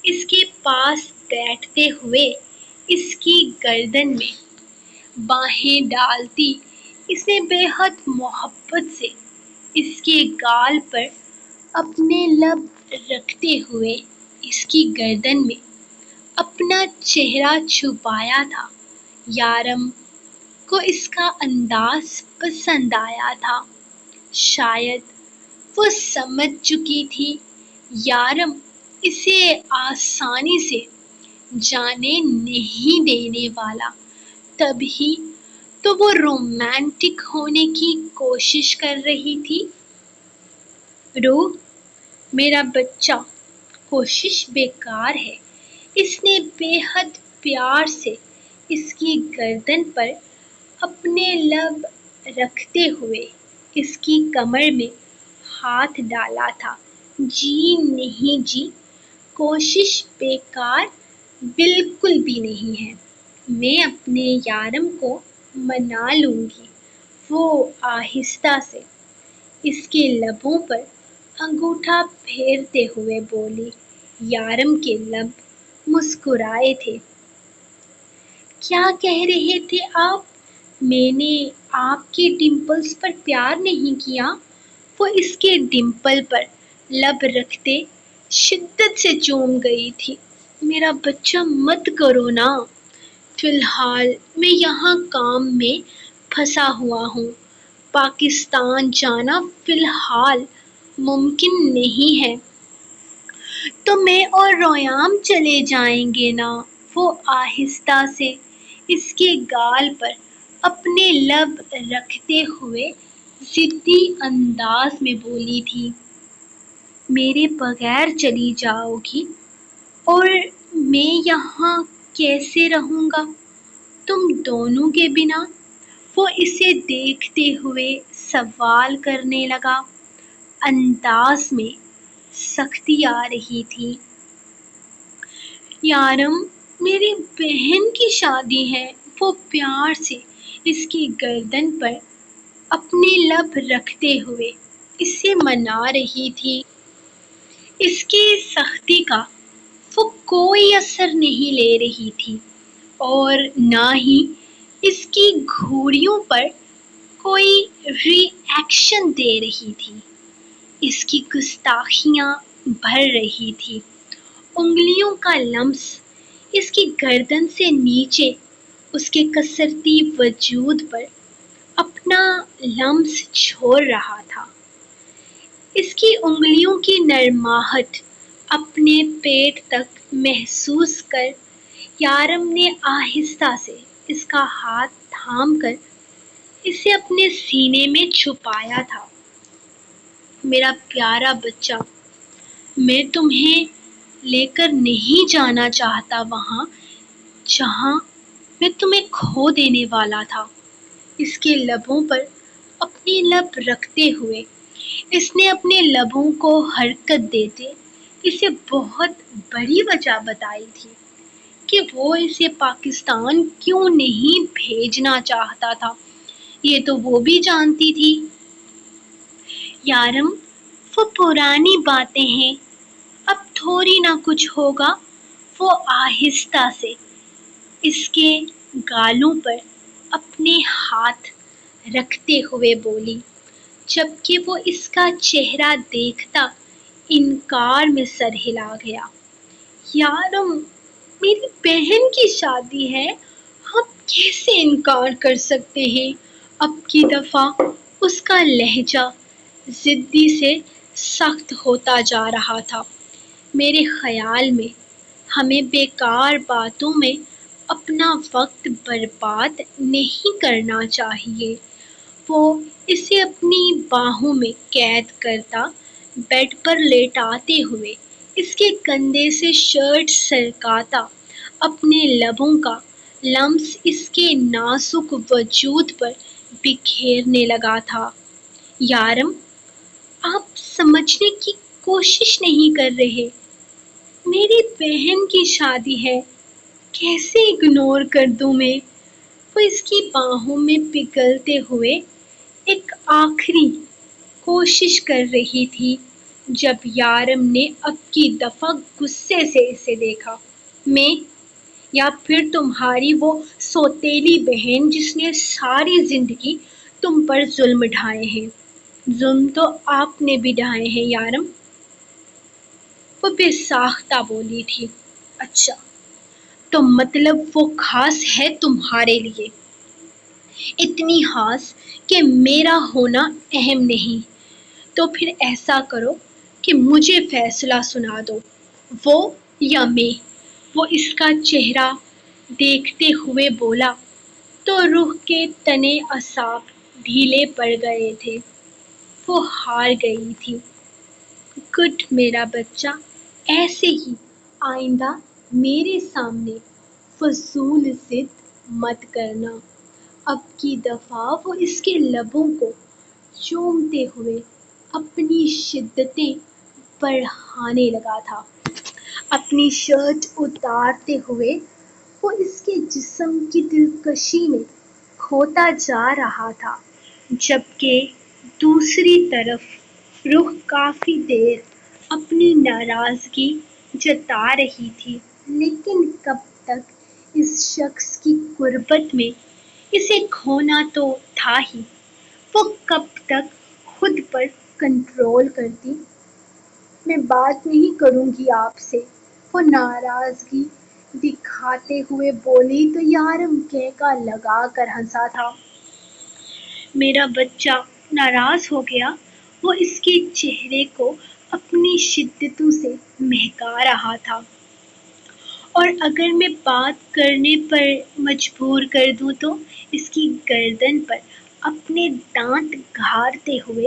اس کے پاس بیٹھتے ہوئے اس کی گردن میں باہیں ڈالتی اسے بے حد محبت سے اس کے گال پر اپنے لب رکھتے ہوئے اس کی گردن میں اپنا چہرہ چھپایا تھا۔ یارم کو اس کا انداز پسند آیا تھا، شاید وہ سمجھ چکی تھی یارم اسے آسانی سے جانے نہیں دینے والا، تبھی تو وہ رومانٹک ہونے کی کوشش کر رہی تھی۔ روح، میرا بچہ، کوشش بیکار ہے، اس نے بے حد پیار سے اس کی گردن پر اپنے لب رکھتے ہوئے اس کی کمر میں ہاتھ ڈالا تھا۔ جی نہیں جی، کوشش بیکار بالکل بھی نہیں ہے، میں اپنے یارم کو منا لوں گی، وہ آہستہ سے اس کے لبوں پر انگوٹھا پھیرتے ہوئے بولی۔ یارم کے لب مسکرائے تھے۔ کیا کہہ رہے تھے آپ؟ میں نے آپ کے ڈمپلز پر پیار نہیں کیا؟ وہ اس کے ڈمپل پر لب رکھتے شدت سے چوم گئی تھی۔ میرا بچہ مت کرو نا، فی الحال میں یہاں کام میں پھنسا ہوا ہوں، پاکستان جانا فی الحال ممکن نہیں ہے۔ تو میں اور رویام چلے جائیں گے نا، وہ آہستہ سے اس کے گال پر اپنے لب رکھتے ہوئے ضدی انداز میں بولی تھی۔ میرے بغیر چلی جاؤ گی اور میں یہاں کیسے رہوں گا تم دونوں کے بنا؟ وہ اسے دیکھتے ہوئے سوال کرنے لگا، انداز میں سختی آ رہی تھی۔ یارم، میری بہن کی شادی ہے، وہ پیار سے اس کی گردن پر اپنے لب رکھتے ہوئے اسے منا رہی تھی۔ اس کی سختی کا وہ کوئی اثر نہیں لے رہی تھی اور نہ ہی اس کی گھوڑیوں پر کوئی ری ایکشن دے رہی تھی۔ اس کی گستاخیاں بھر رہی تھی۔ انگلیوں کا لمس اس کی گردن سے نیچے اس کے کسرتی وجود پر اپنا لمس چھوڑ رہا تھا۔ اس کی انگلیوں کی نرماہٹ اپنے پیٹ تک محسوس کر یارم نے آہستہ سے اس کا ہاتھ تھام کر اسے اپنے سینے میں چھپایا تھا۔ میرا پیارا بچہ، میں تمہیں لے کر نہیں جانا چاہتا وہاں جہاں میں تمہیں کھو دینے والا تھا۔ اس کے لبوں پر اپنی لب رکھتے ہوئے اس نے اپنے لبوں کو حرکت دیتے اسے بہت بڑی وجہ بتائی تھی کہ وہ اسے پاکستان کیوں نہیں بھیجنا چاہتا تھا۔ یہ تو وہ بھی جانتی تھی۔ یارم، وہ پرانی باتیں ہیں، اب تھوڑی نہ کچھ ہوگا۔ وہ آہستہ سے اس کے گالوں پر اپنے ہاتھ رکھتے ہوئے بولی، جبکہ وہ اس کا چہرہ دیکھتا انکار میں سر ہلا گیا۔ یارم، میری بہن کی شادی ہے، ہم کیسے انکار کر سکتے ہیں؟ اب کی دفعہ اس کا لہجہ ضدی سے سخت ہوتا جا رہا تھا۔ میرے خیال میں ہمیں بیکار باتوں میں اپنا وقت برباد نہیں کرنا چاہیے۔ وہ اسے اپنی باہوں میں قید کرتا بیڈ پر لیٹاتے ہوئے اس کے کندھے سے شرٹ سرکاتا اپنے لبوں کا لمس اس کے نازک وجود پر بکھیرنے لگا تھا۔ یارم، آپ سمجھنے کی کوشش نہیں کر رہے۔ میری بہن کی شادی ہے، کیسے اگنور کر دوں میں؟ وہ اس کی باہوں میں پگھلتے ہوئے ایک آخری کوشش کر رہی تھی جب یارم نے اب کی دفعہ غصے سے اسے دیکھا۔ میں یا پھر تمہاری وہ سوتیلی بہن جس نے ساری زندگی تم پر ظلم ڈھائے ہیں؟ ظلم تو آپ نے بھی ڈھائے ہیں یارم، وہ بے ساختہ بولی تھی۔ اچھا، تو مطلب وہ خاص ہے تمہارے لیے، اتنی خاص کہ میرا ہونا اہم نہیں؟ تو پھر ایسا کرو کہ مجھے فیصلہ سنا دو، وہ یا میں؟ وہ اس کا چہرہ دیکھتے ہوئے بولا تو روح کے تنے اعصاب ڈھیلے پڑ گئے تھے۔ وہ ہار گئی تھی۔ گڈ میرا بچہ، ایسے ہی آئندہ میرے سامنے فضول ضد مت کرنا۔ اب کی دفعہ وہ اس کے لبوں کو چومتے ہوئے اپنی شدتیں بڑھانے لگا تھا۔ اپنی شرٹ اتارتے ہوئے وہ اس کے جسم کی دلکشی میں کھوتا جا رہا تھا، جبکہ دوسری طرف روح کافی دیر اپنی ناراضگی جتا رہی تھی، لیکن کب تک اس شخص کی قربت میں اسے کھونا تو تھا ہی، وہ کب تک خود پر کنٹرول کرتی۔ میں بات نہیں کروں گی آپ سے، وہ ناراضگی دکھاتے ہوئے بولی تو یارم کہکا لگا کر ہنسا تھا۔ میرا بچہ ناراض ہو گیا؟ وہ اس کے چہرے کو اپنی شدتوں سے مہکا رہا تھا۔ اور اگر میں بات کرنے پر مجبور کر دوں تو؟ اس کی گردن پر اپنے دانت گھاڑتے ہوئے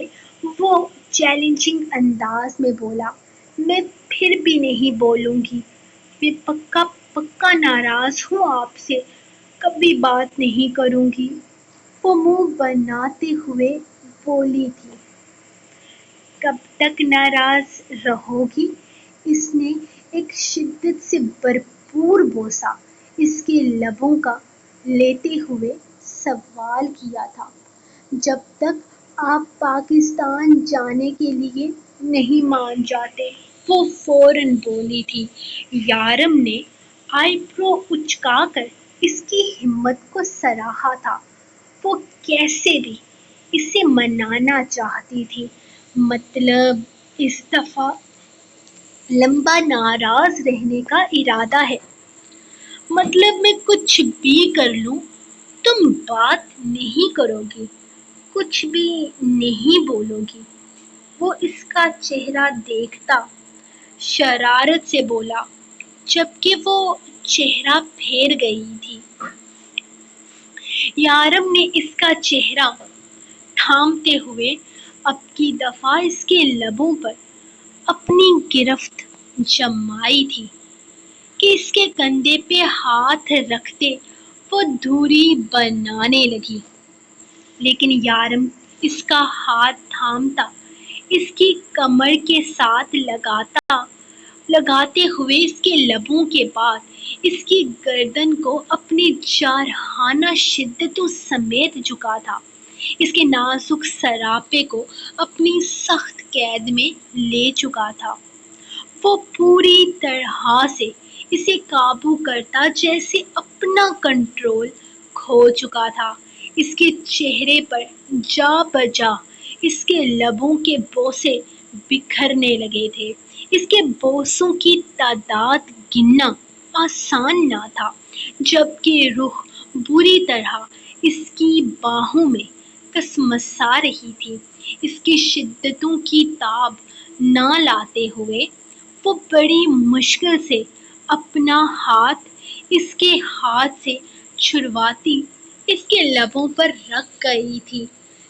وہ چیلنجنگ انداز میں بولا۔ میں پھر بھی نہیں بولوں گی، میں پکا پکا ناراض ہوں آپ سے، کبھی بات نہیں کروں گی، وہ منہ بناتے ہوئے بولی تھی۔ کب تک ناراض رہو گی؟ اس نے ایک شدت سے بھرپور بوسہ اس کے لبوں کا لیتے ہوئے سوال کیا تھا، جب تک آپ پاکستان جانے کے لیے نہیں مان جاتے۔ وہ فوراً بولی تھی۔ یارم نے آئی برو اچکا کر اس کی ہمت کو سراہا تھا۔ وہ کیسے بھی اسے منانا چاہتی تھی، مطلب اس دفعہ لمبا ناراض رہنے کا ارادہ ہے۔ مطلب میں کچھ بھی کر لوں تم بات نہیں کرو گی، کچھ بھی نہیں بولو گی۔ وہ اس کا چہرہ دیکھتا شرارت سے بولا، جبکہ وہ چہرہ پھیر گئی تھی۔ یارم نے اس کا چہرہ تھامتے ہوئے اب کی دفعہ اس کے لبوں پر اپنی گرفت جمائی تھی کہ اس کے کندھے پہ ہاتھ رکھتے وہ دوری بنانے لگی، لیکن یارم اس کا ہاتھ تھامتا اس کی کمر کے ساتھ لگاتے ہوئے اس کے لبوں کے بعد اس کی گردن کو اپنے جارحانہ شدتوں سمیت جھکا تھا، اس کے نازک سراپے کو اپنی سخت قید میں لے چکا تھا۔ وہ پوری طرح سے اسے قابو کرتا جیسے اپنا کنٹرول کھو چکا تھا۔ اس کے چہرے پر جا بجا اس کے لبوں کے بوسے بکھرنے لگے تھے۔ اس کے بوسوں کی تعداد گننا آسان نہ تھا، جبکہ روح بری طرح اس کی باہوں میں کسمسا رہی تھی۔ اس کی شدتوں کی تاب نہ لاتے ہوئے وہ بڑی مشکل سے اپنا ہاتھ اس کے ہاتھ سے چھڑواتی اس کے لبوں پر رکھ گئی تھی،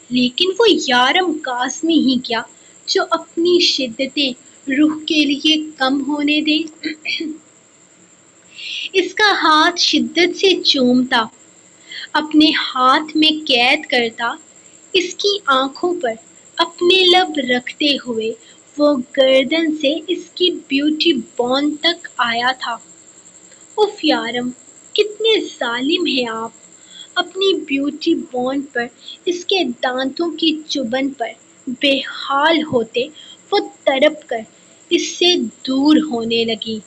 لیکن وہ یارم قاسمی ہی کیا جو اپنی شدتیں روح کے لیے کم ہونے دے۔ اس کا ہاتھ شدت سے چومتا، اپنے ہاتھ میں قید کرتا، اس کی آنکھوں پر اپنے لب رکھتے ہوئے وہ گردن سے اس کی بیوٹی بون تک آیا تھا۔ اف یارم، کتنے ظالم ہیں آپ! اپنی بیوٹی بون پر اس کے دانتوں کی چبھن پر بے حال ہوتے وہ تڑپ کر اس سے دور ہونے لگی۔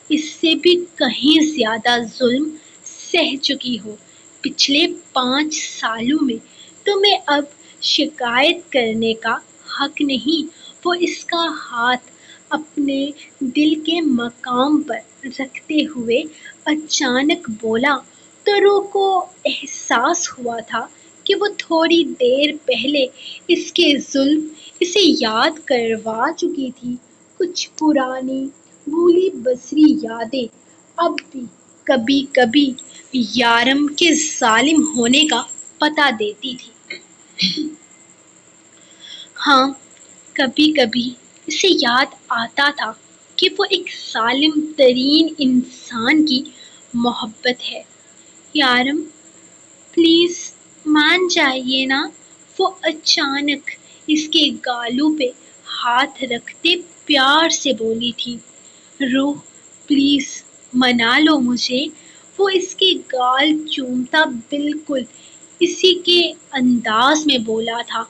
اس سے بھی کہیں زیادہ ظلم سہہ چکی ہو۔ پچھلے 5 سالوں میں تمہیں اب شکایت کرنے کا حق نہیں۔ وہ اس کا ہاتھ اپنے دل کے مقام پر رکھتے ہوئے اچانک بولا تو روح کو احساس ہوا تھا کہ وہ تھوڑی دیر پہلے اس کے ظلم اسے یاد کروا چکی تھی۔ کچھ پرانی بھولی بسری یادیں اب بھی کبھی کبھی یارم کے ظالم ہونے کا پتہ دیتی تھی۔ ہاں، کبھی کبھی اسے یاد آتا تھا کہ وہ ایک ظالم ترین انسان کی محبت ہے۔ یارم، پلیز مان جائیے نا، وہ اچانک اس کے گالوں پہ ہاتھ رکھتے پیار سے بولی تھی۔ روح، پلیز منا لو مجھے۔ وہ اس کے گال چومتا بالکل اسی کے انداز میں بولا تھا۔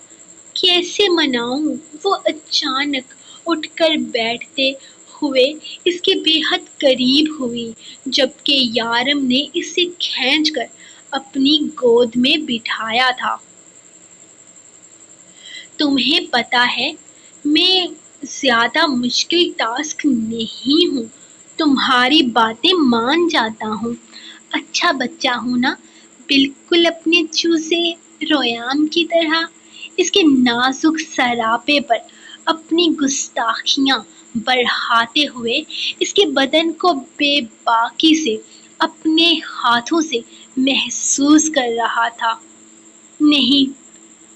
کیسے مناؤں؟ وہ اچانک اٹھ کر بیٹھتے ہوئے اس کے بے حد قریب ہوئی، جبکہ یارم نے اسے کھینچ کر اپنی گود میں بٹھایا تھا۔ تمہیں پتہ ہے میں زیادہ مشکل ٹاسک نہیں ہوں، تمہاری باتیں مان جاتا ہوں، اچھا بچہ ہوں نا، بالکل اپنے چوزے رویام کی طرح۔ اس کے نازک سراپے پر اپنی گستاخیاں بڑھاتے ہوئے اس کے بدن کو بے باکی سے اپنے ہاتھوں سے محسوس کر رہا تھا۔ نہیں،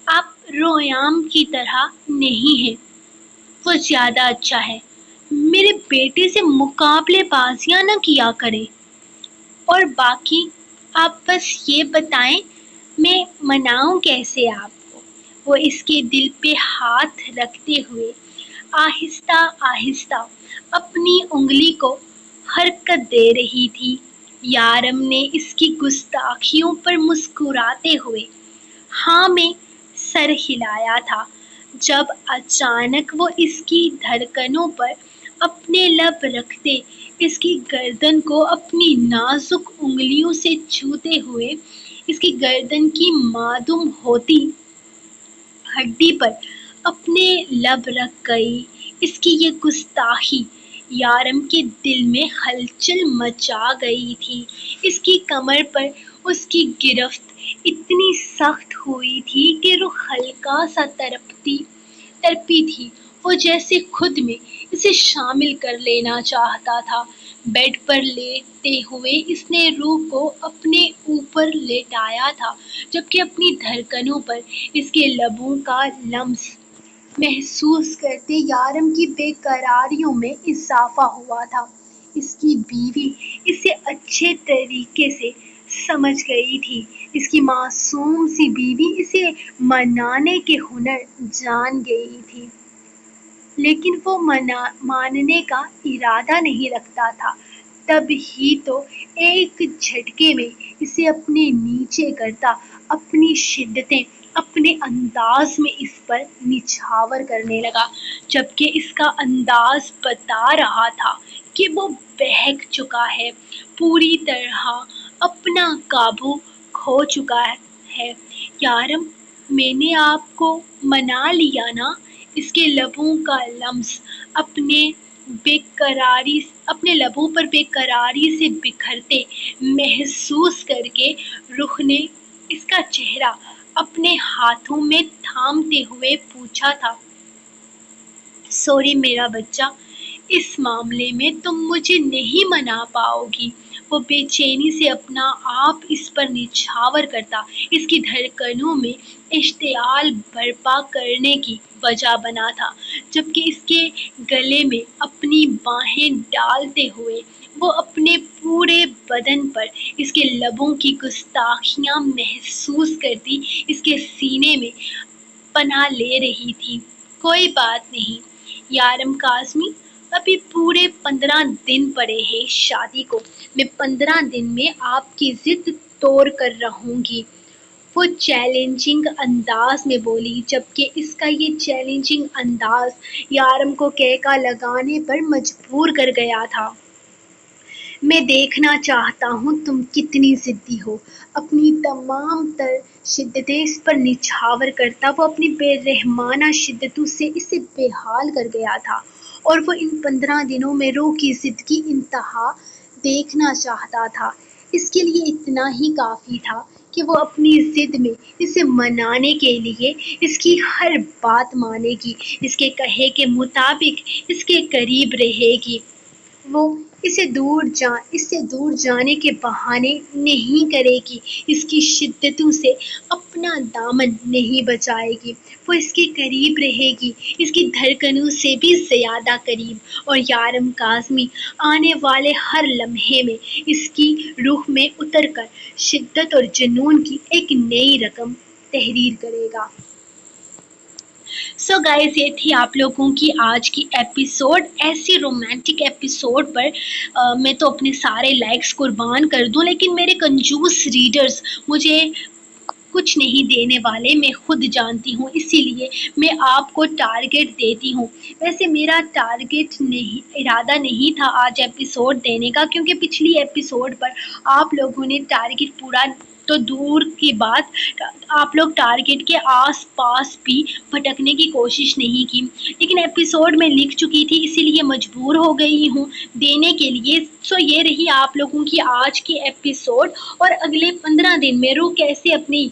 آپ رویام کی طرح نہیں ہیں، وہ زیادہ اچھا ہے۔ میرے بیٹے سے مقابلے بازیاں نہ کیا کریں۔ اور باقی آپ بس یہ بتائیں میں مناؤں کیسے آپ کو؟ وہ اس کے دل پہ ہاتھ رکھتے ہوئے آہستہ آہستہ اپنی انگلی کو حرکت دے رہی تھی۔ یارم نے اس کی گستاخیوں پر مسکراتے ہوئے ہاں میں سر ہلایا تھا جب اچانک وہ اس کی دھڑکنوں پر اپنے لب رکھتے اس کی گردن کو اپنی نازک انگلیوں سے چھوتے ہوئے اس کی گردن کی معدوم ہوتی ہڈی پر اپنے لب رکھ گئی۔ اس کی یہ گستاخی یارم کے دل میں ہلچل مچا گئی تھی۔ اس کی کمر پر اس کی گرفت اتنی سخت ہوئی تھی کہ روح ہلکا سا تڑپی تھی۔ وہ جیسے خود میں اسے شامل کر لینا چاہتا تھا۔ بیڈ پر لیٹتے ہوئے اس نے روح کو اپنے اوپر لیٹایا تھا جبکہ اپنی دھڑکنوں پر اس کے لبوں کا لمس محسوس کرتے یارم کی بے قراریوں میں اضافہ ہوا تھا۔ اس کی بیوی اسے اچھے طریقے سے سمجھ گئی تھی۔ اس کی معصوم سی بیوی اسے منانے کے ہنر جان گئی تھی، لیکن وہ ماننے کا ارادہ نہیں رکھتا تھا۔ تب ہی تو ایک جھٹکے میں اسے اپنے نیچے کرتا اپنی شدتیں اپنے انداز میں اس پر نچھاور کرنے لگا، جبکہ اس کا انداز بتا رہا تھا کہ وہ بہک چکا ہے، پوری طرح اپنا قابو کھو چکا ہے۔ یارم میں نے آپ کو منا لیا نا؟ اس کے لبوں کا لمس اپنے لبوں پر بے قراری سے بکھرتے محسوس کر کے روح نے اس کا چہرہ اپنے ہاتھوں میں تھامتے ہوئے پوچھا تھا، سوری میرا بچہ، اس معاملے میں تم مجھے نہیں منا پاؤ گی۔ وہ بے چینی سے اپنا آپ اس پر نچھاور کرتا اس کی دھڑکنوں میں اشتعال برپا کرنے کی وجہ بنا تھا، جبکہ اس کے گلے میں اپنی باہیں ڈالتے ہوئے وہ اپنے پورے بدن پر اس کے لبوں کی گستاخیاں محسوس کرتی اس کے سینے میں پناہ لے رہی تھی۔ کوئی بات نہیں یارم کاظمی، ابھی پورے 15 دن پڑے ہیں شادی کو، میں 15 دن میں آپ کی ضد توڑ کر رہوں گی، وہ چیلنجنگ انداز میں بولی، جبکہ اس کا یہ چیلنجنگ انداز یارم کو کہکا لگانے پر مجبور کر گیا تھا۔ میں دیکھنا چاہتا ہوں تم کتنی ضدی ہو۔ اپنی تمام تر شدتیں اس پر نچھاور کرتا وہ اپنی بے رحمانہ شدتوں سے اسے بے حال کر گیا تھا، اور وہ ان 15 دنوں میں روح کی ضد کی انتہا دیکھنا چاہتا تھا۔ اس کے لیے اتنا ہی کافی تھا کہ وہ اپنی ضد میں اسے منانے کے لیے اس کی ہر بات مانے گی، اس کے کہے کے مطابق اس کے قریب رہے گی، وہ اس سے دور جانے کے بہانے نہیں کرے گی، اس کی شدتوں سے اپنا دامن نہیں بچائے گی، وہ اس کے قریب رہے گی، اس کی دھڑکنوں سے بھی زیادہ قریب، اور یارم کاظمی آنے والے ہر لمحے میں اس کی روح میں اتر کر شدت اور جنون کی ایک نئی رقم تحریر کرے گا۔ سو گائز، یہ تھی آپ لوگوں کی آج کی ایپیسوڈ۔ ایسی رومانٹک ایپیسوڈ پر میں تو اپنے سارے لائکس قربان کر دوں، لیکن میرے کنجوس ریڈرز مجھے کچھ نہیں دینے والے، میں خود جانتی ہوں، اسی لیے میں آپ کو ٹارگٹ دیتی ہوں۔ ویسے میرا ارادہ نہیں تھا آج ایپیسوڈ دینے کا، کیونکہ پچھلی ایپیسوڈ پر آپ لوگوں نے ٹارگٹ پورا تو دور کی بات، آپ لوگ ٹارگٹ کے آس پاس بھی بھٹکنے کی کوشش نہیں کی، لیکن ایپیسوڈ میں لکھ چکی تھی، اسی لیے مجبور ہو گئی ہوں دینے کے لیے۔ سو یہ رہی آپ لوگوں کی آج کی ایپیسوڈ، اور اگلے 15 دن میں روح کیسے اپنے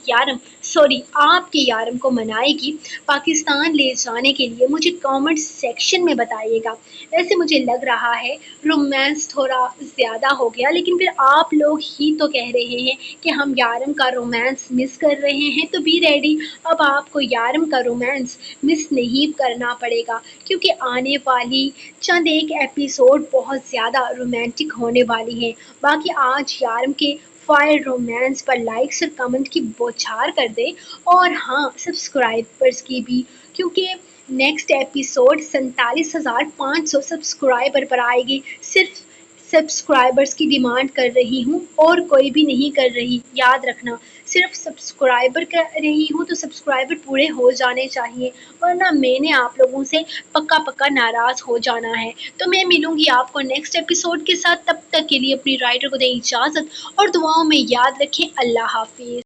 آپ کے یارم کو منائے گی پاکستان لے جانے کے لیے، مجھے کامنٹ سیکشن میں بتائیے گا۔ ویسے مجھے لگ رہا ہے رومانس تھوڑا زیادہ ہو گیا، لیکن پھر آپ لوگ ہی تو کہہ رہے ہیں کہ ہم یارم کا رومانس مس کر رہے ہیں، تو بی ریڈی، اب آپ کو یارم کا رومانس مس نہیں کرنا پڑے گا، کیونکہ آنے والی چند ایک ایپیسوڈ بہت زیادہ رومانٹک ہونے والی ہیں۔ باقی آج یارم کے فائر رومانس پر لائکس اور کمنٹ کی بوچھار کر دیں، اور ہاں سبسکرائبرز کی بھی، کیونکہ نیکسٹ ایپیسوڈ 47,500 سبسکرائبر پر آئے گی، سبسکرائبرز کی ڈیمانڈ کر رہی ہوں اور کوئی بھی نہیں کر رہی. یاد رکھنا صرف سبسکرائبر کر رہی ہوں تو سبسکرائبر پورے ہو جانے چاہیے, ورنہ میں نے آپ لوگوں سے پکا ناراض ہو جانا ہے. تو میں ملوں گی آپ کو نیکسٹ ایپیسوڈ کے ساتھ. تب تک کے لیے اپنی رائٹر کو دیں اجازت اور دعاؤں میں یاد رکھیں. اللہ حافظ.